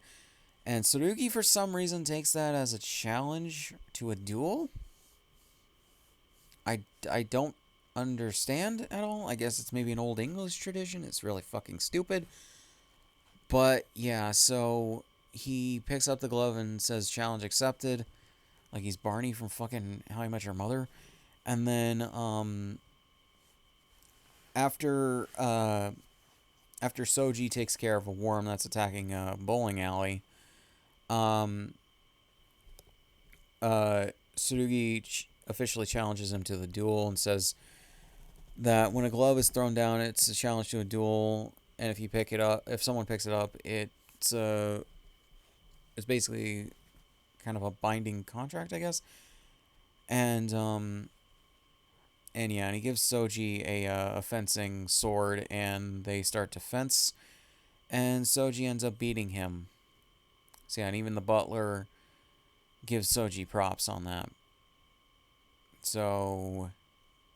and Tsurugi for some reason takes that as a challenge to a duel. I don't understand at all. I guess it's maybe an old English tradition. It's really fucking stupid. But yeah, so he picks up the glove and says challenge accepted. Like he's Barney from fucking How I Met Your Mother. And then after after Soji takes care of a worm that's attacking a bowling alley, um Tsurugi officially challenges him to the duel and says that when a glove is thrown down, it's a challenge to a duel, and if someone picks it up, it's basically kind of a binding contract, I guess. And and he gives Soji a fencing sword, and they start to fence, and Soji ends up beating him. So yeah, and even the butler gives Soji props on that. So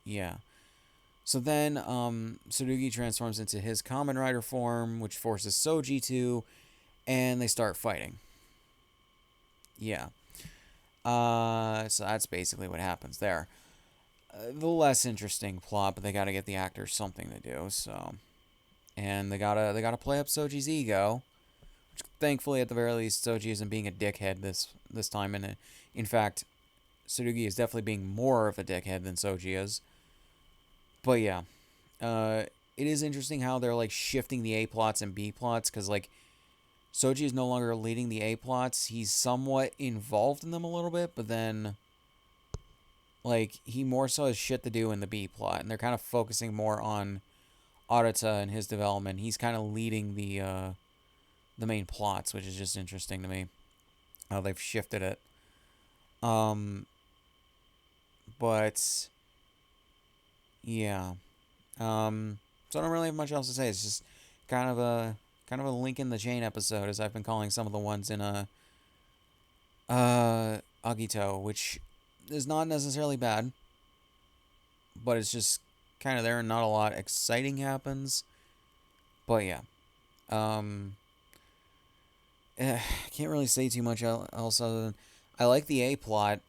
yeah. So then Tsurugi transforms into his Kamen Rider form, which forces Soji to, and they start fighting. Yeah. So that's basically what happens there. The less interesting plot, but they got to get the actors something to do. So, and they gotta play up Soji's ego. Which, thankfully, at the very least, Soji isn't being a dickhead this time, and in fact, Tsurugi is definitely being more of a dickhead than Soji is. But yeah, it is interesting how they're like shifting the A plots and B plots because like Soji is no longer leading the A plots. He's somewhat involved in them a little bit, but then like he more so has shit to do in the B plot, and they're kind of focusing more on Arata and his development. He's kind of leading the main plots, which is just interesting to me how they've shifted it. Um, but yeah, so I don't really have much else to say. It's just kind of a link in the chain episode, as I've been calling some of the ones in Agito, which is not necessarily bad, but it's just kind of there and not a lot exciting happens. But yeah, um, I can't really say too much else other than I like the A plot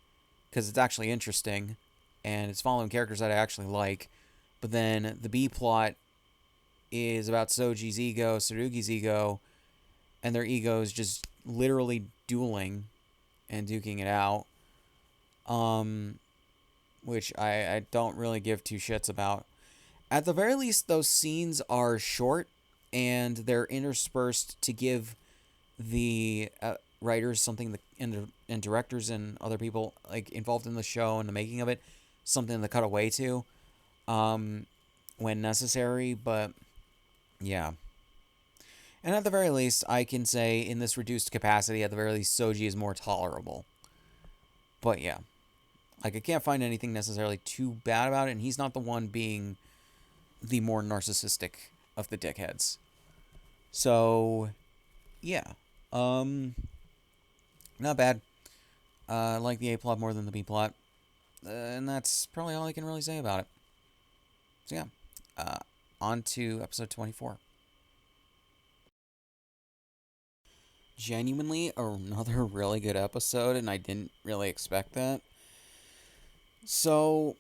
because it's actually interesting and it's following characters that I actually like. But then the B plot is about Soji's ego, Tsurugi's ego, and their egos just literally dueling and duking it out. Um, which I don't really give two shits about. At the very least, those scenes are short and they're interspersed to give the writers something and directors and other people like involved in the show and the making of it something to cut away to um, when necessary. But yeah, and at the very least, I can say in this reduced capacity, at the very least, Soji is more tolerable. But yeah, like I can't find anything necessarily too bad about it, and he's not the one being the more narcissistic of the dickheads. So yeah, um, not bad. I like the A plot more than the B plot, and that's probably all I can really say about it. So yeah, uh, on to episode 24. Genuinely, another really good episode, and I didn't really expect that. So,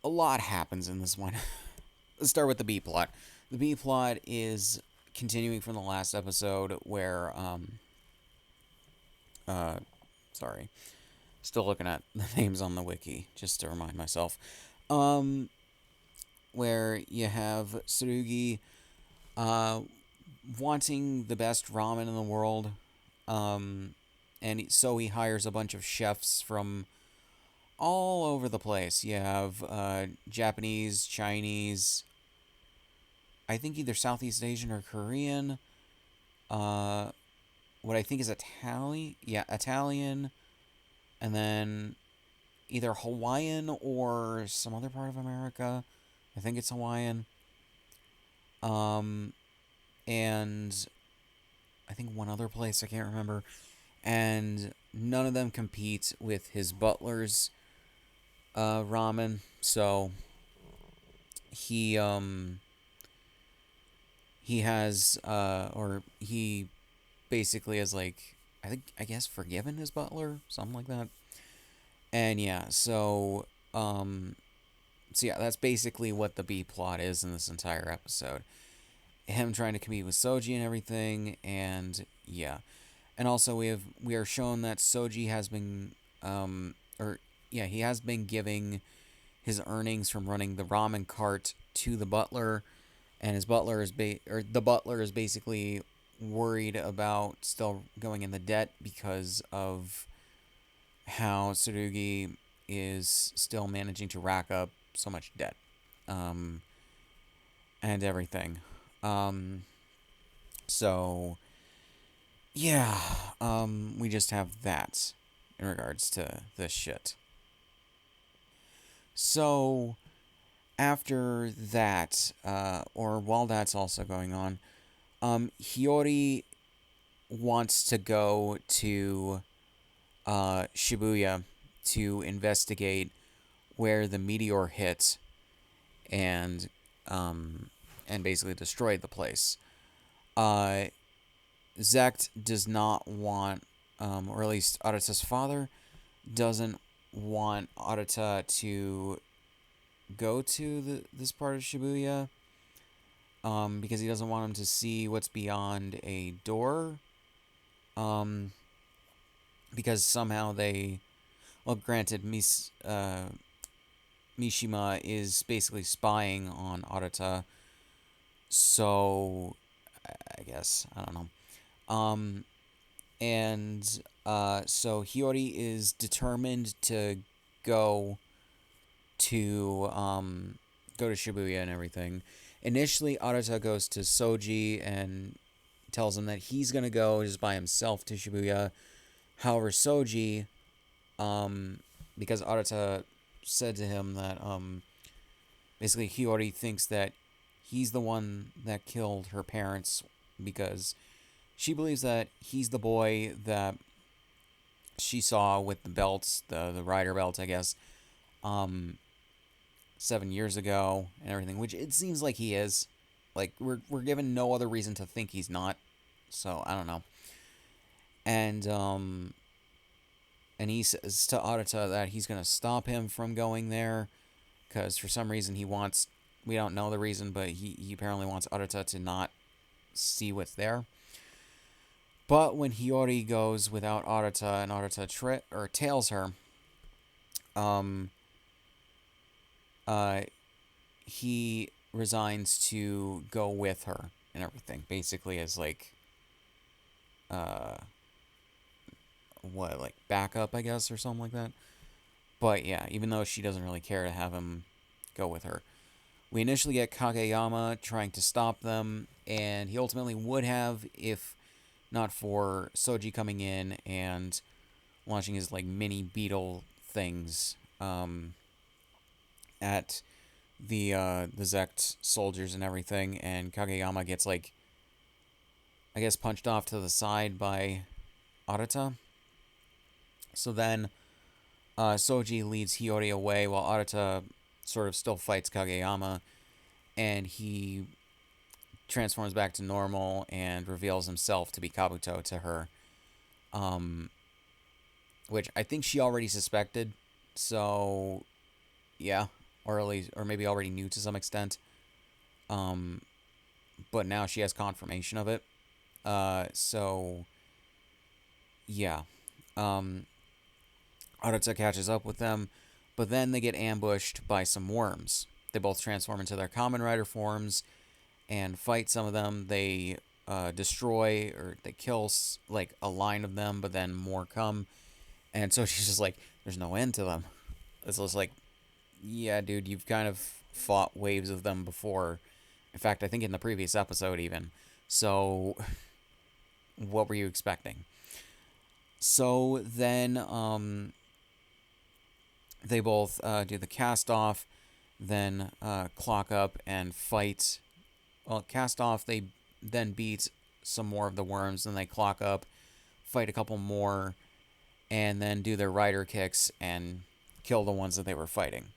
a lot happens in this one. Let's start with the B plot. The B plot is continuing from the last episode where, uh, sorry, still looking at the names on the wiki just to remind myself. Um, where you have Tsurugi, uh, wanting the best ramen in the world, and so he hires a bunch of chefs from all over the place. You have Japanese, Chinese, I think either Southeast Asian or Korean. Uh, what I think is Italian, yeah, Italian, and then either Hawaiian or some other part of America. I think it's Hawaiian. Um, and I think one other place I can't remember. And none of them compete with his butler's ramen. So he he has or he basically has like I guess forgiven his butler, something like that. And yeah, so yeah, that's basically what the B plot is in this entire episode. Him trying to compete with Soji and everything, and yeah. And also we are shown that Soji has been or yeah, he has been giving his earnings from running the ramen cart to the butler, and his butler is or the butler is basically worried about still going in the debt because of how Tsurugi is still managing to rack up so much debt, um, and everything. Um, so yeah, we just have that in regards to this shit. So after that, or while that's also going on, Hiyori wants to go to Shibuya to investigate where the meteor hit and and basically destroyed the place. Uh, Zect does not want, or at least Arata's father doesn't want Arata to go to this part of Shibuya, because he doesn't want him to see what's beyond a door. Um, because somehow they, well, granted, Mishima is basically spying on Arata, so I guess I don't know. And so Hiyori is determined to go to go to Shibuya and everything. Initially, Arata goes to Soji and tells him that he's gonna go just by himself to Shibuya. However, Soji, because Arata said to him that basically Hiyori thinks that he's the one that killed her parents because she believes that he's the boy that she saw with the belts, the rider belts, I guess, um, 7 years ago and everything. Which it seems like he is. Like we're given no other reason to think he's not. So I don't know. And and he says to Arata that he's gonna stop him from going there because for some reason he wants. We don't know the reason, but he apparently wants Arata to not see what's there. But when Hiyori goes without Arata and Arata tails her, um, uh, he resigns to go with her and everything. Basically, as like, uh, what, like backup, I guess, or something like that. But yeah, even though she doesn't really care to have him go with her. We initially get Kageyama trying to stop them, and he ultimately would have if not for Soji coming in and launching his like mini beetle things at the Zect soldiers and everything, and Kageyama gets like I guess punched off to the side by Arata. So then Soji leads Hiyori away while Arata sort of still fights Kageyama, and he transforms back to normal and reveals himself to be Kabuto to her, um, which I think she already suspected. So, yeah, or at least, or maybe already knew to some extent. Um, but now she has confirmation of it. So yeah, um, Arata catches up with them, but then they get ambushed by some worms. They both transform into their Kamen Rider forms and fight some of them. They destroy or they kill like a line of them, but then more come. And so she's just like, there's no end to them. It's just like, yeah, dude, you've kind of fought waves of them before. In fact, I think in the previous episode even. So, what were you expecting? So then, they both do the cast off, then clock up and fight. Well, cast off, they then beat some more of the worms, then they clock up, fight a couple more, and then do their rider kicks and kill the ones that they were fighting.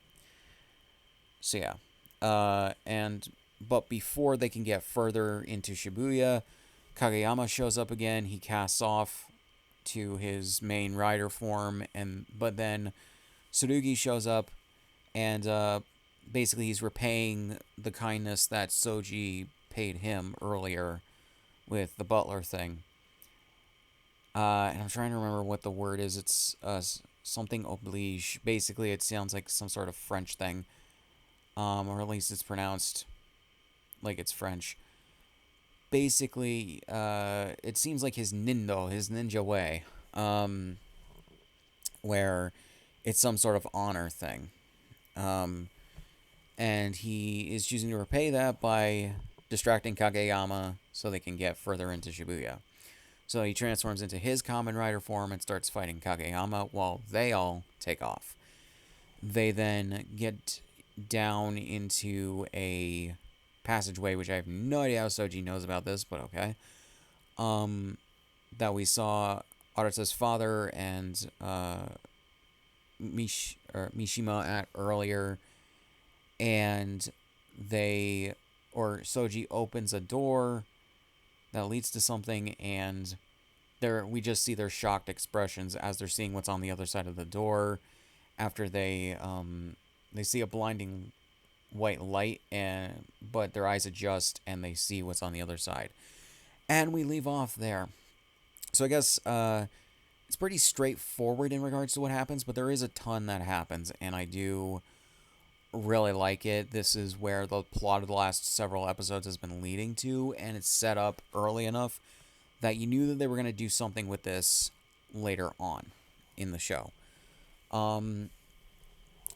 So yeah, but before they can get further into Shibuya, Kageyama shows up again. He casts off to his main rider form, but then Tsurugi shows up, and basically he's repaying the kindness that Soji paid him earlier with the butler thing. And I'm trying to remember what the word is. It's something oblige. Basically, it sounds like some sort of French thing, or at least it's pronounced like it's French. Basically, it seems like his ninja way, where it's some sort of honor thing. And he is choosing to repay that by distracting Kageyama so they can get further into Shibuya. So he transforms into his Kamen Rider form and starts fighting Kageyama while they all take off. They then get down into a passageway, which I have no idea how Soji knows about this, but okay. That we saw Arata's father and Mishima at earlier, and Soji opens a door that leads to something, and we just see their shocked expressions as they're seeing what's on the other side of the door. After they see a blinding white light, but their eyes adjust and they see what's on the other side, and we leave off there. So I guess it's pretty straightforward in regards to what happens, but there is a ton that happens, and I do really like it. This is where the plot of the last several episodes has been leading to, and it's set up early enough that you knew that they were going to do something with this later on in the show.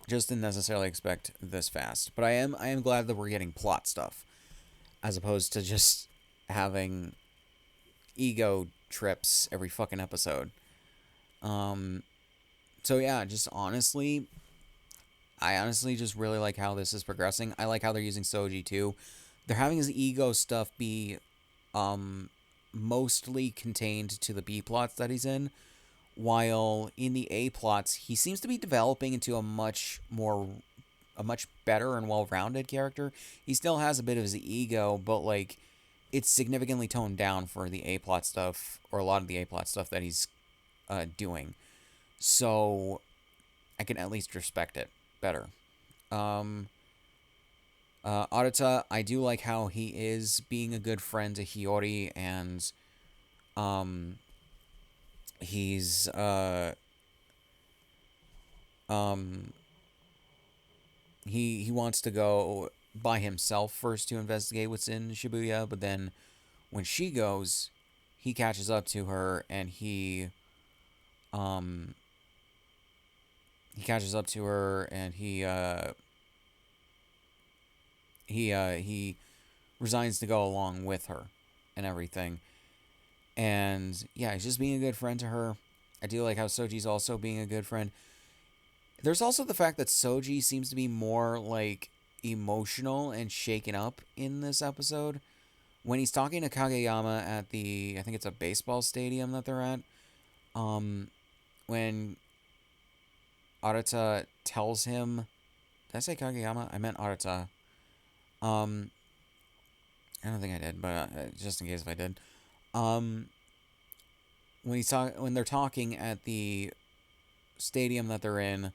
Just didn't necessarily expect this fast, but I am glad that we're getting plot stuff as opposed to just having ego trips every fucking episode. So yeah, I honestly just really like how this is progressing. I like how they're using Soji too. they're having his ego stuff be um mostly contained to the B plots that he's in, while in the A plots he seems to be developing into a much better and well-rounded character. He still has a bit of his ego, but like it's significantly toned down for the A plot stuff, or a lot of the A plot stuff that he's doing. So I can at least respect it better. Um, Arata, I do like how he is being a good friend to Hiyori, and um, he's um, he wants to go by himself first to investigate what's in Shibuya, but then when she goes, he catches up to her, and um he catches up to her, and he resigns to go along with her and everything. And yeah, he's just being a good friend to her. I do like how Soji's also being a good friend. There's also the fact that Soji seems to be more like emotional and shaken up in this episode. When he's talking to Kageyama at I think it's a baseball stadium that they're at, um, when Arata tells him, did I say Kageyama? I meant Arata. Um, I don't think I did, but just in case if I did. Um, when they're talking at the stadium that they're in,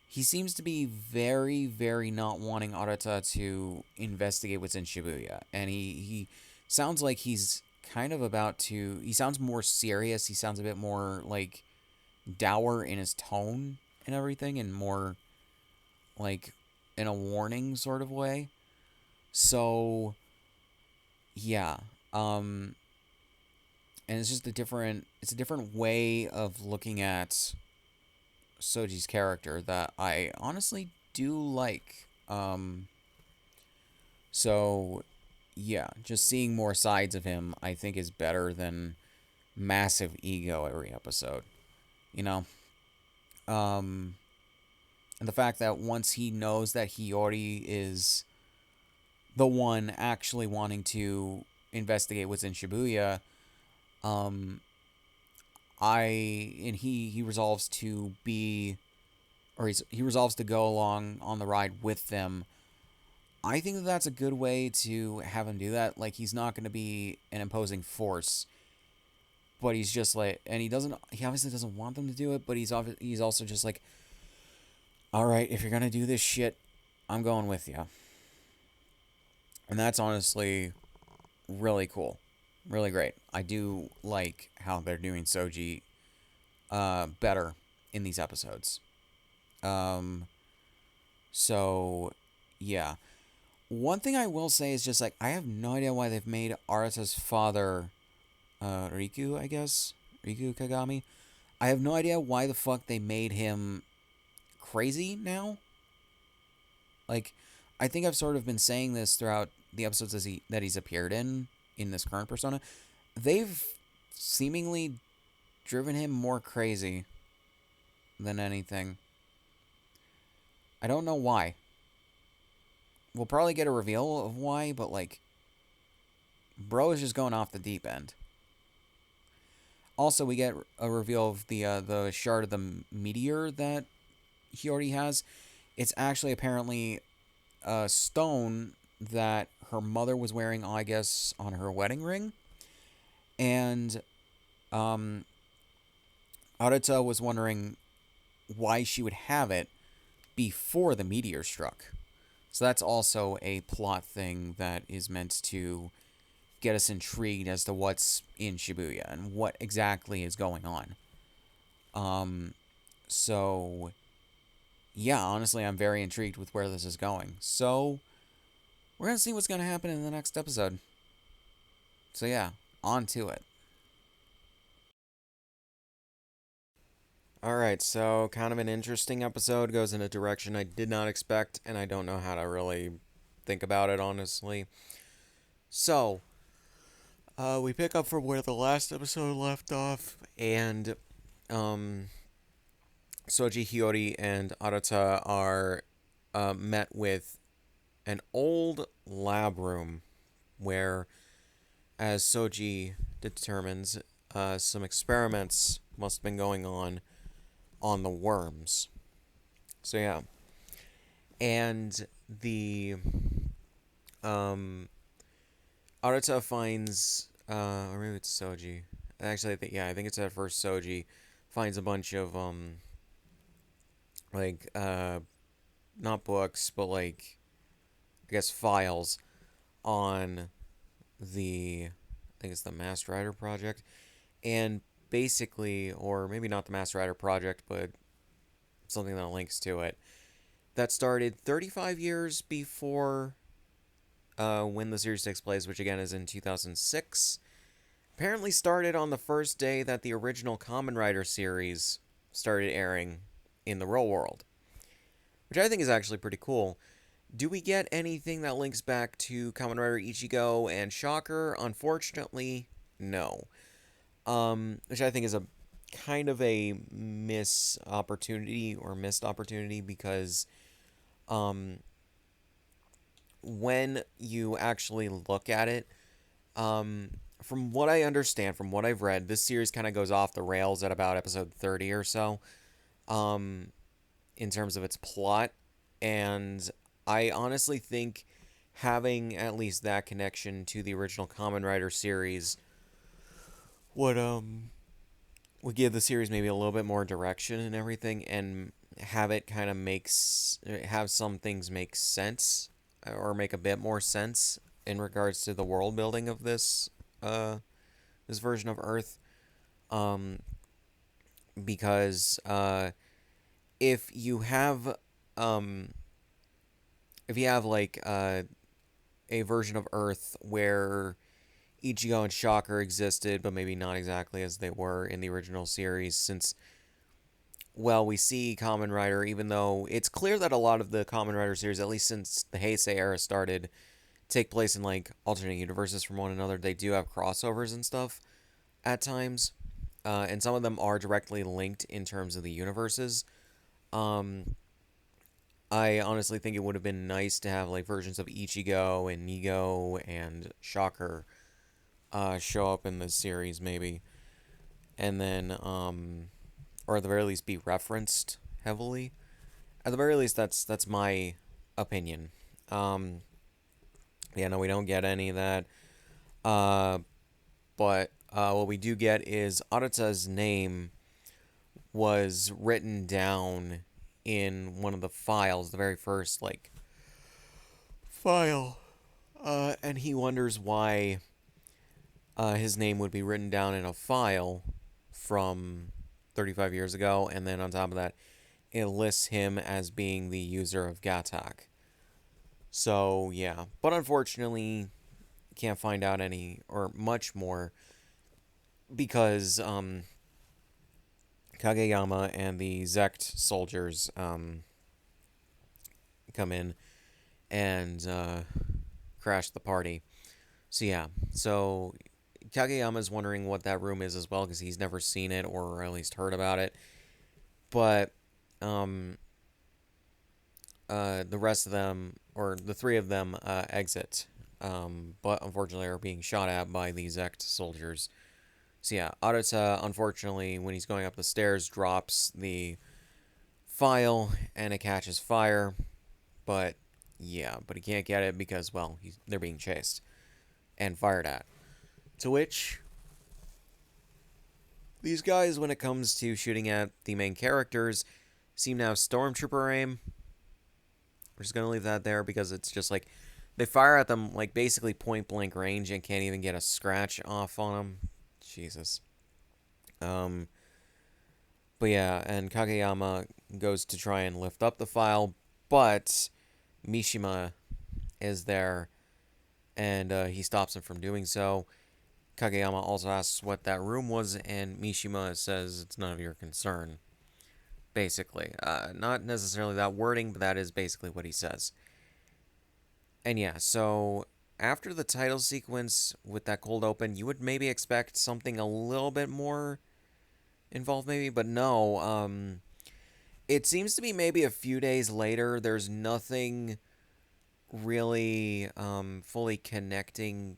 he seems to be very, very not wanting Arata to investigate what's in Shibuya. And he sounds like he's kind of about to. He sounds more serious. He sounds a bit more like dour in his tone and everything, and more like in a warning sort of way. So, yeah. Um, and it's just a different way of looking at Soji's character that I honestly do like. So yeah, just seeing more sides of him I think is better than massive ego every episode. You know? Um and the fact that once he knows that Hiyori is the one actually wanting to investigate what's in Shibuya, um he resolves to be, or he resolves to go along on the ride with them. I think that that's a good way to have him do that. Like, he's not going to be an imposing force, but he's just like, and he obviously doesn't want them to do it, but he's also just like, all right, if you're going to do this shit, I'm going with you. And that's honestly really cool. Really great. I do like how they're doing Soji better in these episodes. Um, so, yeah. One thing I will say is just like, I have no idea why they've made Arata's father, Riku, I guess? Riku Kagami? I have no idea why the fuck they made him crazy now. Like, I think I've sort of been saying this throughout the episodes that he's appeared in this current persona. They've seemingly driven him more crazy than anything. I don't know why. We'll probably get a reveal of why, but like, bro is just going off the deep end. Also, we get a reveal of the shard of the meteor that he already has. It's actually apparently a stone that her mother was wearing, I guess, on her wedding ring. And um, Arata was wondering why she would have it before the meteor struck. So that's also a plot thing that is meant to get us intrigued as to what's in Shibuya and what exactly is going on. So yeah, honestly, I'm very intrigued with where this is going. So we're gonna see what's gonna happen in the next episode. So yeah, on to it. All right, so kind of an interesting episode, goes in a direction I did not expect, and I don't know how to really think about it honestly. So, we pick up from where the last episode left off, and um, Soji, Hiyori, and Arata are met with an old lab room where, as Soji determines, some experiments must have been going on the worms. So yeah, and the um, Arata finds, or maybe it's Soji. Actually, I think it's at first Soji finds a bunch of like not books, but like I guess files on the I think it's the Masked Rider project, and basically, or maybe not the Masked Rider project, but something that links to it that started 35 years before when the series takes place, which again is in 2006. Apparently started on the first day that the original Kamen Rider series started airing in the real world, which I think is actually pretty cool. Do we get anything that links back to Kamen Rider Ichigo and Shocker? Unfortunately, no. Which I think is a kind of a miss opportunity or missed opportunity because um, when you actually look at it, um, from what I understand, from what I've read, this series kind of goes off the rails at about episode 30 or so, um, in terms of its plot. And I honestly think having at least that connection to the original Kamen Rider series would would give the series maybe a little bit more direction and everything, and have it kind of have some things make sense or make a bit more sense in regards to the world building of this version of Earth. Um, because if you have um, if you have like a version of Earth where Ichigo and Shocker existed, but maybe not exactly as they were in the original series, since, well, we see Kamen Rider, even though it's clear that a lot of the Kamen Rider series, at least since the Heisei era started, take place in like alternate universes from one another. They do have crossovers and stuff at times, and some of them are directly linked in terms of the universes. Um, I honestly think it would have been nice to have like versions of Ichigo and Nigo and Shocker show up in this series, maybe, and then or at the very least be referenced heavily. At the very least, that's my opinion. Um, yeah, no, we don't get any of that. Uh, but what we do get is Arata's name was written down in one of the files, the very first like file, and he wonders why his name would be written down in a file from 35 years ago, and then on top of that, it lists him as being the user of Gatak. So yeah, but unfortunately, can't find out any or much more because Kageyama and the Zect soldiers come in and crash the party. So yeah, so Kageyama's wondering what that room is as well because he's never seen it or at least heard about it. But um, the rest of them, or the three of them, exit. But unfortunately are being shot at by these Zect soldiers. So yeah, Arata, unfortunately, when he's going up the stairs, drops the file and it catches fire. But yeah, but he can't get it because, well, they're being chased and fired at. To which, these guys, when it comes to shooting at the main characters, seem to have Stormtrooper aim. We're just going to leave that there because it's just like they fire at them like basically point blank range and can't even get a scratch off on them. Jesus. Um, but yeah, and Kageyama goes to try and lift up the file, but Mishima is there and he stops him from doing so. Kageyama also asks what that room was, and Mishima says it's none of your concern. Basically. Not necessarily that wording, but that is basically what he says. And yeah, so after the title sequence with that cold open, you would maybe expect something a little bit more involved, maybe, but no. It seems to be maybe a few days later. There's nothing really fully connecting.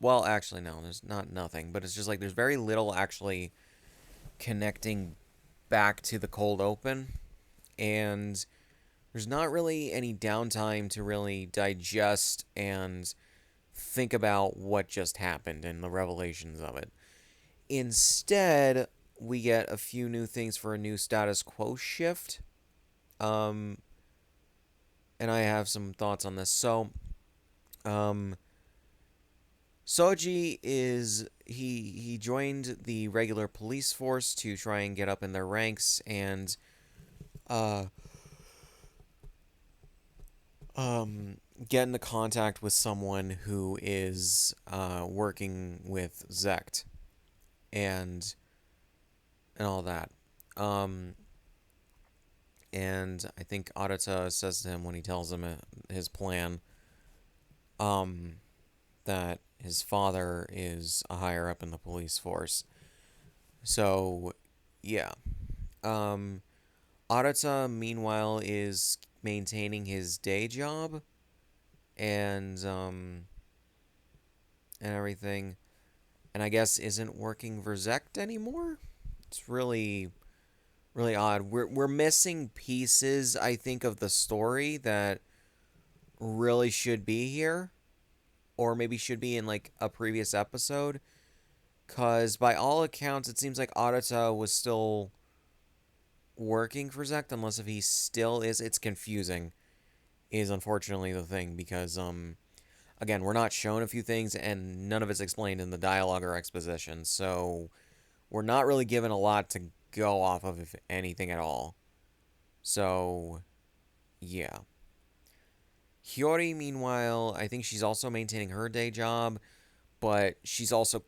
Well, actually, no, there's not nothing, but it's just like there's very little actually connecting back to the cold open, and there's not really any downtime to really digest and think about what just happened and the revelations of it. Instead, we get a few new things for a new status quo shift. Um, and I have some thoughts on this. So, um, Soji is he joined the regular police force to try and get up in their ranks and uh um get into contact with someone who is working with Zect and all that. Um and I think Arata says to him when he tells him his plan um that his father is a higher up in the police force. So, yeah. Um Arata, meanwhile, is maintaining his day job and and everything, and I guess isn't working Verzect anymore. It's really odd. We're missing pieces, I think, of the story that really should be here, or maybe should be in like a previous episode. Cause by all accounts, it seems like Arata was still working for Zect, unless if he still is. It's confusing. Is unfortunately the thing because again, we're not shown a few things and none of it's explained in the dialogue or exposition. So we're not really given a lot to go off of, if anything at all. So yeah. Hiyori, meanwhile, I think she's also maintaining her day job, but she's also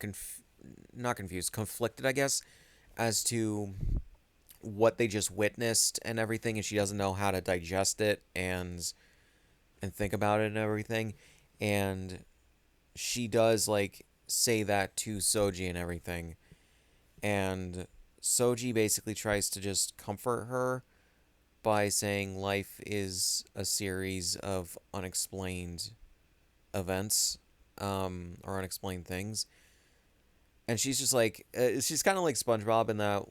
not confused, conflicted, I guess, as to what they just witnessed and everything, and she doesn't know how to digest it and think about it and everything. And she does like say that to Soji and everything. And Soji basically tries to just comfort her by saying life is a series of unexplained events or unexplained things. And she's just like, she's kind of like SpongeBob in that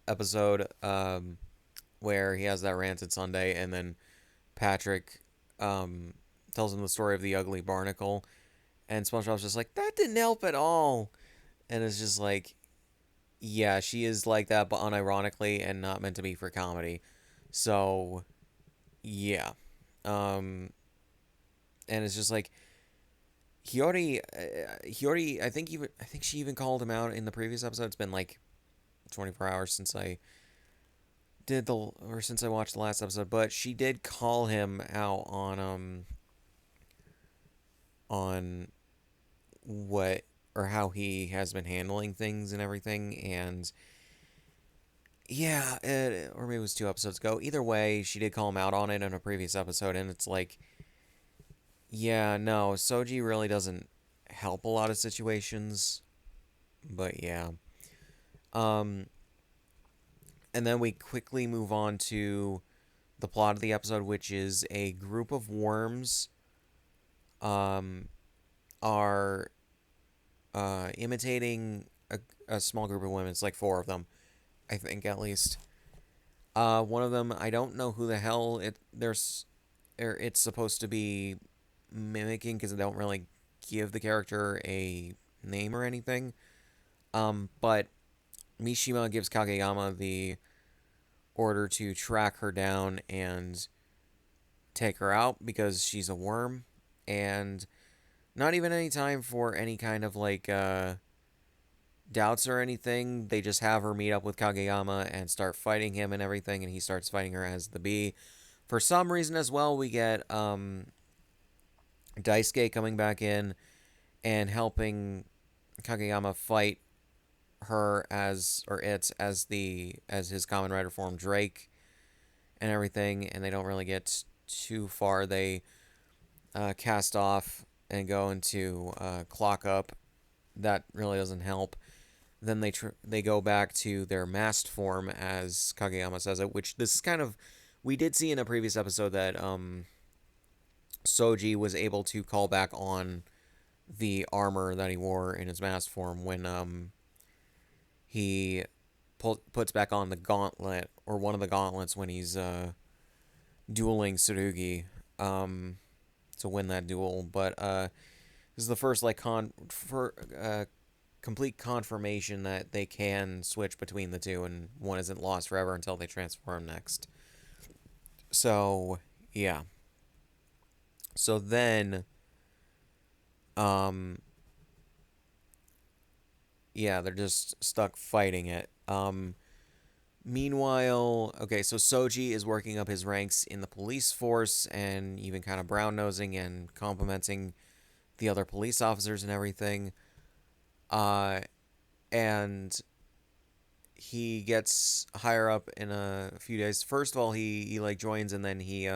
episode where he has that ranted Sunday and then Patrick um, tells him the story of the ugly barnacle. And SpongeBob's just like, that didn't help at all. And it's just like, yeah, she is like that, but unironically and not meant to be for comedy. So, yeah. Um, and it's just like Hiyori. I think she even called him out in the previous episode. It's been like 24 hours since since I watched the last episode, but she did call him out on what or how he has been handling things and everything, and yeah, or maybe it was 2 episodes ago. Either way, she did call him out on it in a previous episode, and it's like, yeah, no, Soji really doesn't help a lot of situations, but yeah. Um, and then we quickly move on to the plot of the episode, which is a group of worms um, are imitating a small group of women. It's like four of them, I think, at least. One of them, I don't know who the hell it's supposed to be mimicking because they don't really give the character a name or anything. But Mishima gives Kageyama the order to track her down and take her out because she's a worm, and not even any time for any kind of like doubts or anything. They just have her meet up with Kageyama and start fighting him and everything, and he starts fighting her as the bee. For some reason as well, we get Daisuke coming back in and helping Kageyama fight her as his Kamen Rider form Drake and everything, and they don't really get too far. They cast off and go into clock up. That really doesn't help. Then they go back to their masked form, as Kageyama says it, which this is kind of, we did see in a previous episode that Soji was able to call back on the armor that he wore in his mask form when he puts back on the gauntlet, or one of the gauntlets, when he's dueling Tsurugi um, to win that duel. But this is the first like complete confirmation that they can switch between the two, and one isn't lost forever until they transform next. So yeah. So then, um, yeah, they're just stuck fighting it. Meanwhile, okay, so Soji is working up his ranks in the police force and even kind of brown nosing and complimenting the other police officers and everything. Uh, and he gets higher up in a few days. First of all, he like joins, and then he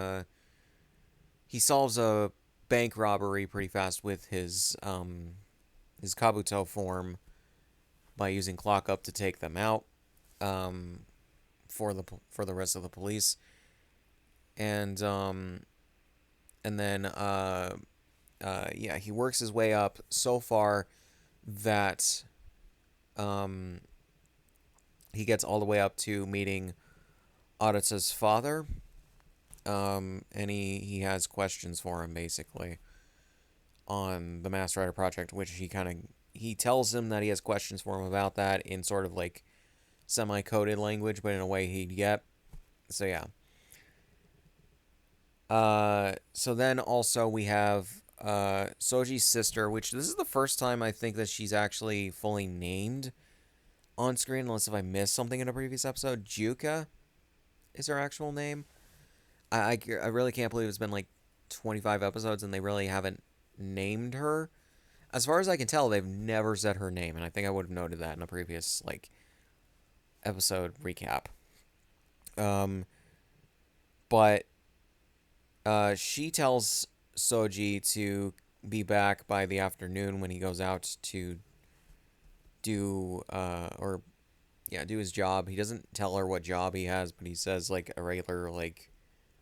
solves a bank robbery pretty fast with his Kabuto form by using Clock Up to take them out um, for the rest of the police, and then yeah, he works his way up so far that um, he gets all the way up to meeting Arata's father, and he has questions for him basically on the Master Rider project, which he tells him that he has questions for him about that in sort of like semi-coded language, but in a way he'd get. So yeah. So then also we have Soji's sister, which this is the first time I think that she's actually fully named on screen, unless if I missed something in a previous episode. Juka is her actual name. I really can't believe it's been like 25 episodes and they really haven't named her. As far as I can tell, they've never said her name, and I think I would have noted that in a previous like episode recap. Um, but she tells Soji to be back by the afternoon when he goes out to do or yeah, do his job. He doesn't tell her what job he has, but he says like a regular like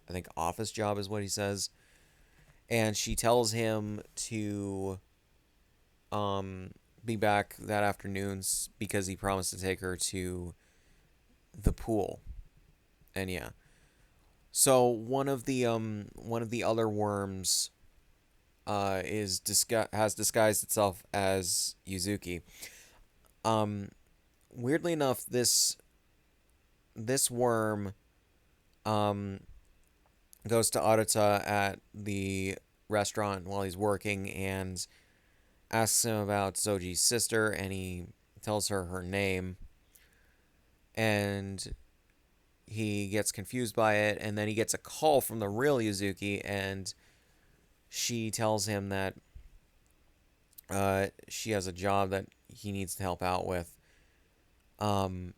I think office job is what he says. And she tells him to be back that afternoon because he promised to take her to the pool. And yeah. So one of the other worms has disguised itself as Yuzuki. Um Weirdly enough, this worm um goes to Arata at the restaurant while he's working and asks him about Soji's sister, and he tells her name, and he gets confused by it, and then he gets a call from the real Yuzuki, and she tells him that she has a job that he needs to help out with. Um,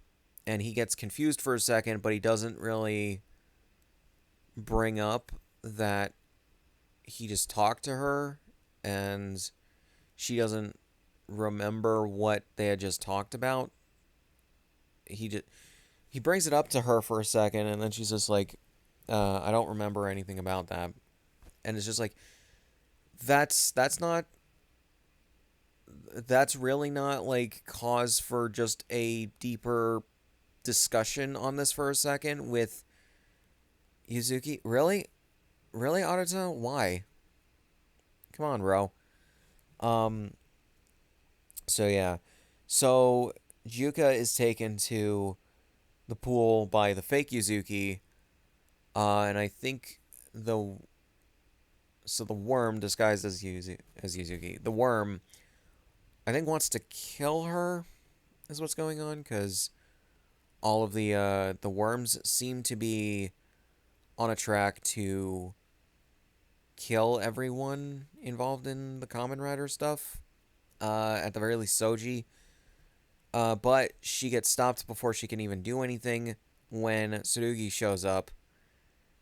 and he gets confused for a second, but he doesn't really bring up that he just talked to her, and she doesn't remember what they had just talked about. He brings it up to her for a second, and then she's just like, I don't remember anything about that. And it's just like, that's not, that's really not like cause for just a deeper discussion on this for a second with Yuzuki. Really? Really, Arata? Why? Come on, bro. Um, so yeah. So Juka is taken to the pool by the fake Yuzuki, and I think the the worm disguised as Yuzuki. The worm, I think, wants to kill her. Is what's going on, because all of the worms seem to be on a track to kill everyone involved in the Kamen Rider stuff. At the very least, Soji. But she gets stopped before she can even do anything when Tsurugi shows up,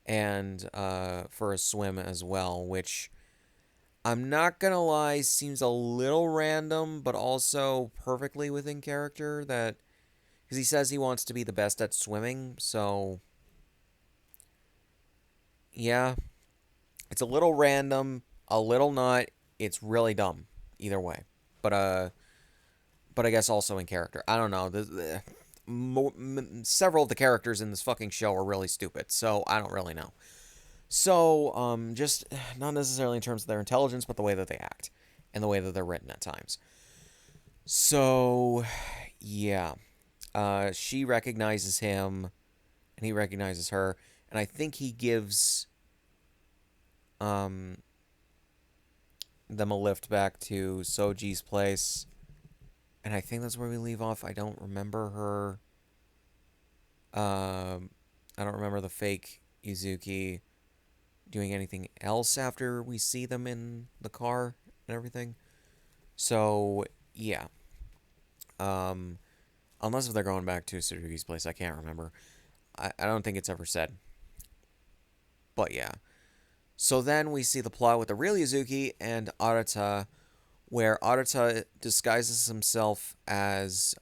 and for a swim as well, which I'm not gonna lie seems a little random, but also perfectly within character. That because he says he wants to be the best at swimming, so yeah. It's a little random, a little not. It's really dumb either way. But but I guess also in character. I don't know. Several of the characters in this fucking show are really stupid, so I don't really know. So, just not necessarily in terms of their intelligence, but the way that they act and the way that they're written at times. So, yeah, she recognizes him, and he recognizes her, and I think he gives um them a lift back to Soji's place, and I think that's where we leave off. I don't remember her. I don't remember the fake Yuzuki doing anything else after we see them in the car and everything. So yeah, um, unless if they're going back to Tsurugi's place, I can't remember. I don't think it's ever said. But yeah. So then we see the plot with the real Yuzuki and Arata, where Arata disguises himself as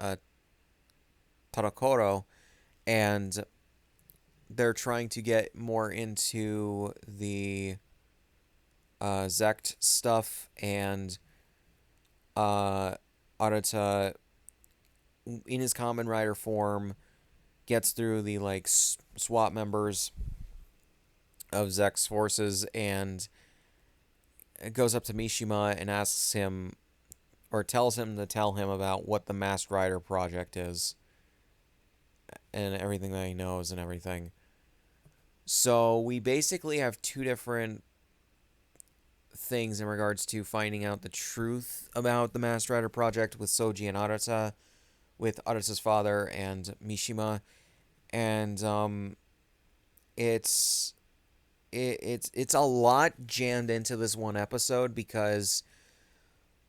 Tarakoro, and they're trying to get more into the Zect stuff, and Arata, in his Kamen Rider form, gets through the like SWAT members of Zek's forces and goes up to Mishima and asks him, or tells him to tell him about what the Masked Rider project is and everything that he knows and everything. So we basically have two different things in regards to finding out the truth about the Masked Rider project with Soji and Arata, with Arata's father and Mishima, and it's it's a lot jammed into this one episode because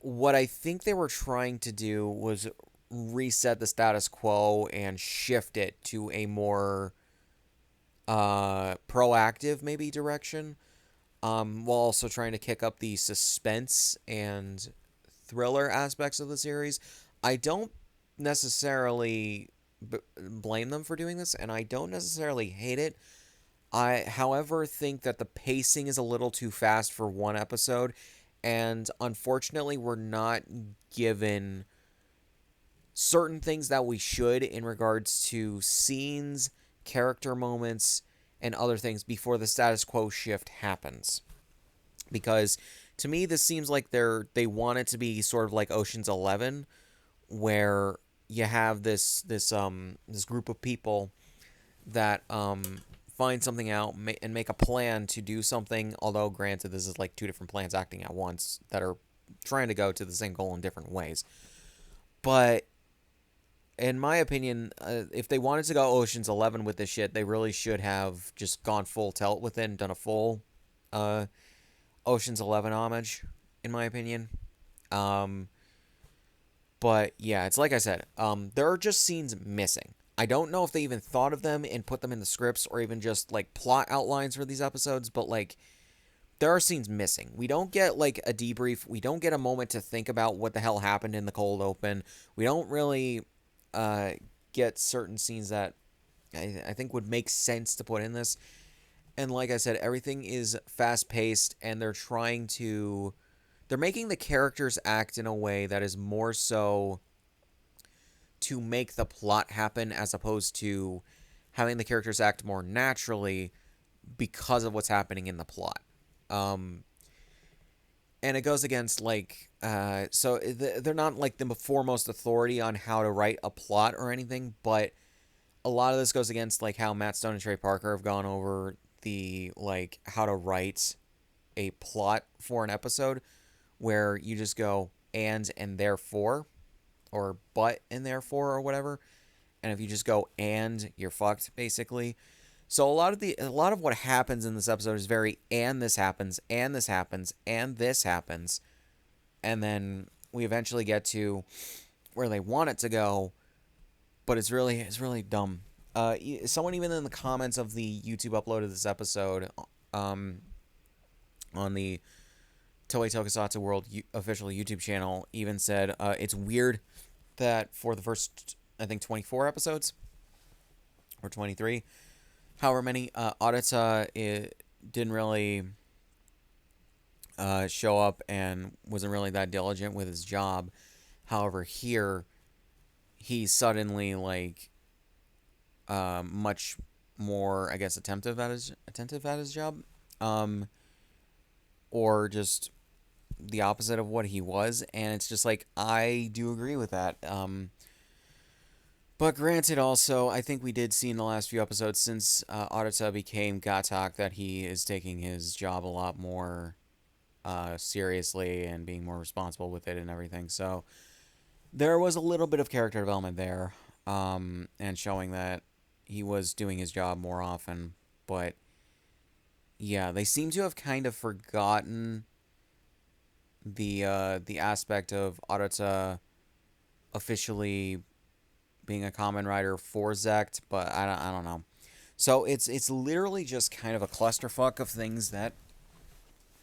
what I think they were trying to do was reset the status quo and shift it to a more proactive maybe direction, while also trying to kick up the suspense and thriller aspects of the series. I don't necessarily blame them for doing this, and I don't necessarily hate it. I, however, think that the pacing is a little too fast for one episode, and unfortunately, we're not given certain things that we should in regards to scenes, character moments, and other things before the status quo shift happens. Because to me, this seems like they want it to be sort of like Ocean's 11, where you have this group of people that find something out and make a plan to do something. Although, granted, this is like two different plans acting at once that are trying to go to the same goal in different ways. But in my opinion, if they wanted to go Ocean's 11 with this shit, they really should have just gone full tilt with it and done a full uh, Ocean's 11 homage, in my opinion. Um, but yeah, it's like I said, there are just scenes missing. I don't know if they even thought of them and put them in the scripts or even just like plot outlines for these episodes, but like there are scenes missing. We don't get like a debrief. We don't get a moment to think about what the hell happened in the cold open. We don't really uh, get certain scenes that I think would make sense to put in this. And like I said, everything is fast paced, and they're making the characters act in a way that is more so to make the plot happen as opposed to having the characters act more naturally because of what's happening in the plot. Um, and it goes against like so they're not like the foremost authority on how to write a plot or anything, but a lot of this goes against like how Matt Stone and Trey Parker have gone over the like how to write a plot for an episode, where you just go and therefore, or but and therefore, or whatever. And if you just go and, you're fucked basically. So a lot of what happens in this episode is very and this happens and this happens and this happens, and then we eventually get to where they want it to go, but it's really dumb. Someone even in the comments of the YouTube upload of this episode, um, on the Toei Tokusatsu World official YouTube channel, even said it's weird that for the first, I think, 24 episodes or 23, however many, Arata didn't really show up and wasn't really that diligent with his job. However, here he's suddenly like much more, I guess, attentive at his job, um, or just the opposite of what he was, and it's just like I do agree with that. But granted, also, I think we did see in the last few episodes since Arata became Gatak that he is taking his job a lot more seriously and being more responsible with it and everything. So there was a little bit of character development there, and showing that he was doing his job more often. But yeah, they seem to have kind of forgotten the aspect of Arata officially being a common writer for Zect, but I don't know. So it's literally just kind of a clusterfuck of things that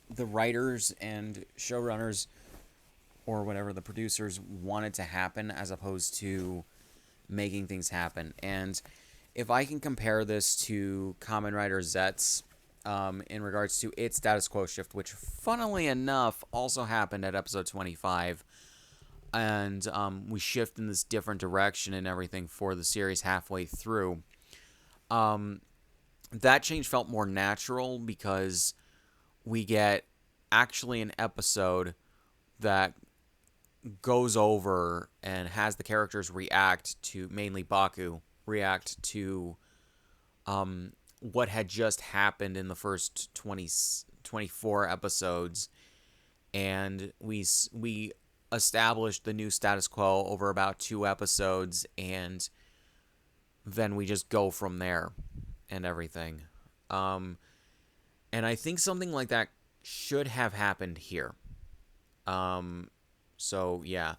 the writers and showrunners or whatever the producers wanted to happen as opposed to making things happen. And if I can compare this to Kamen Rider Zet's in regards to its status quo shift, which funnily enough also happened at episode 25, and we shift in this different direction and everything for the series halfway through. Um, that change felt more natural because we get actually an episode that goes over and has the characters react to, mainly Baku, react to what had just happened in the first 24 episodes. And we established the new status quo over about 2 episodes, and then we just go from there and everything. And I think something like that should have happened here. So yeah.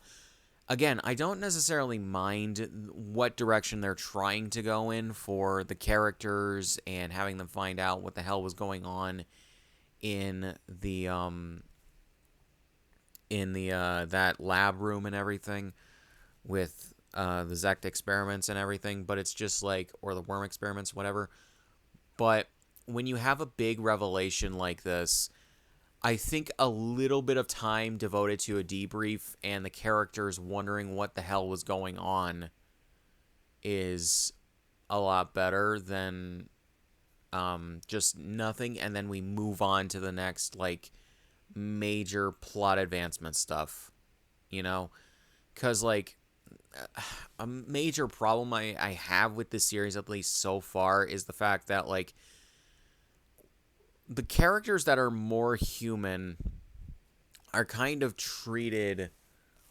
Again, I don't necessarily mind what direction they're trying to go in for the characters and having them find out what the hell was going on in the that lab room and everything with the Zect experiments and everything, but it's just like, or the worm experiments, whatever. But when you have a big revelation like this, I think a little bit of time devoted to a debrief and the characters wondering what the hell was going on is a lot better than just nothing, and then we move on to the next like major plot advancement stuff, you know? Because like a major problem I have with this series, at least so far, is the fact that like the characters that are more human are kind of treated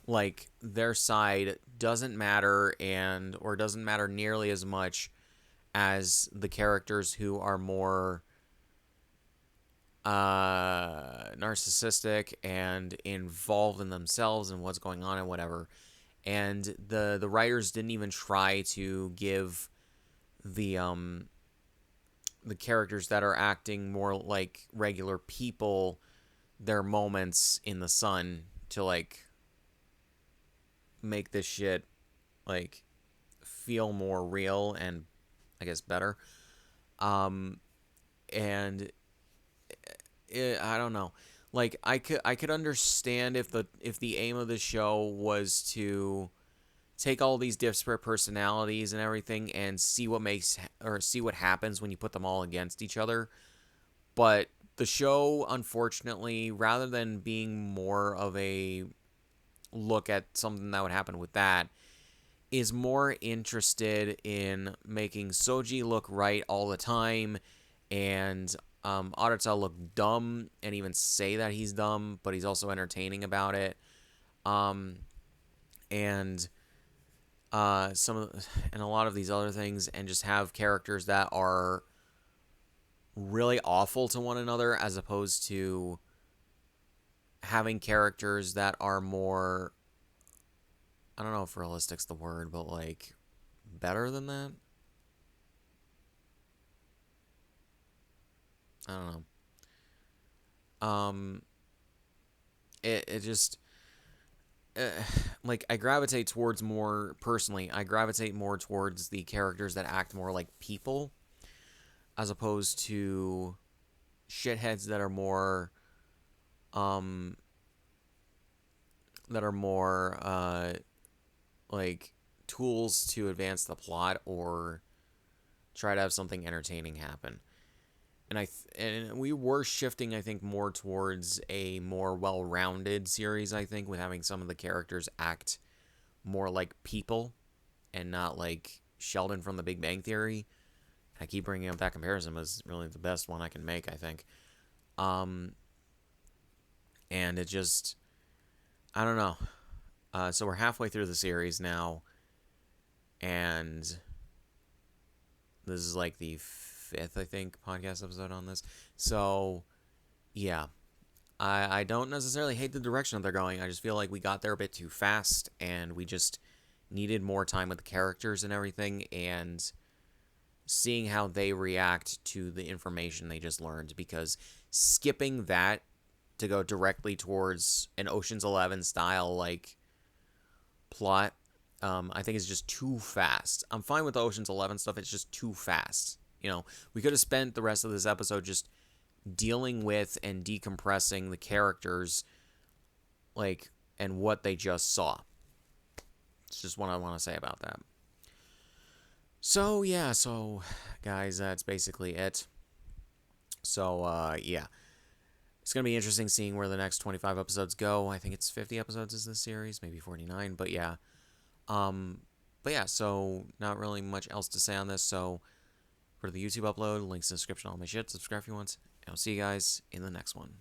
like their side doesn't matter, and or doesn't matter nearly as much as the characters who are more narcissistic and involved in themselves and what's going on and whatever. And the writers didn't even try to give the characters that are acting more like regular people their moments in the sun to like make this shit like feel more real and I guess better. And I don't know. Like I could understand if the aim of the show was to take all these disparate personalities and everything and see what happens when you put them all against each other. But the show, unfortunately, rather than being more of a look at something that would happen with that, is more interested in making Soji look right all the time and Arata look dumb and even say that he's dumb, but he's also entertaining about it. And and a lot of these other things, and just have characters that are really awful to one another as opposed to having characters that are more, I don't know if realistic's the word, but like better than that. I don't know. It just uh, like I gravitate towards more personally. I gravitate more towards the characters that act more like people as opposed to shitheads that are more um, that are more like tools to advance the plot or try to have something entertaining happen. And we were shifting, I think, more towards a more well-rounded series. I think with having some of the characters act more like people and not like Sheldon from The Big Bang Theory. I keep bringing up that comparison as really the best one I can make, I think. Um, and it just, I don't know. So we're halfway through the series now, and this is like the fifth, I think, podcast episode on this. So, yeah. I don't necessarily hate the direction that they're going. I just feel like we got there a bit too fast, and we just needed more time with the characters and everything, and seeing how they react to the information they just learned, because skipping that to go directly towards an Ocean's 11 style like plot, I think is just too fast. I'm fine with the Ocean's 11 stuff. It's just too fast. You know, we could have spent the rest of this episode just dealing with and decompressing the characters, like, and what they just saw. It's just what I want to say about that. So, yeah, guys, that's basically it. So, yeah. It's going to be interesting seeing where the next 25 episodes go. I think it's 50 episodes is this series, maybe 49, but yeah. So not really much else to say on this. So for the YouTube upload, links in the description, all my shit. Subscribe if you want. And I'll see you guys in the next one.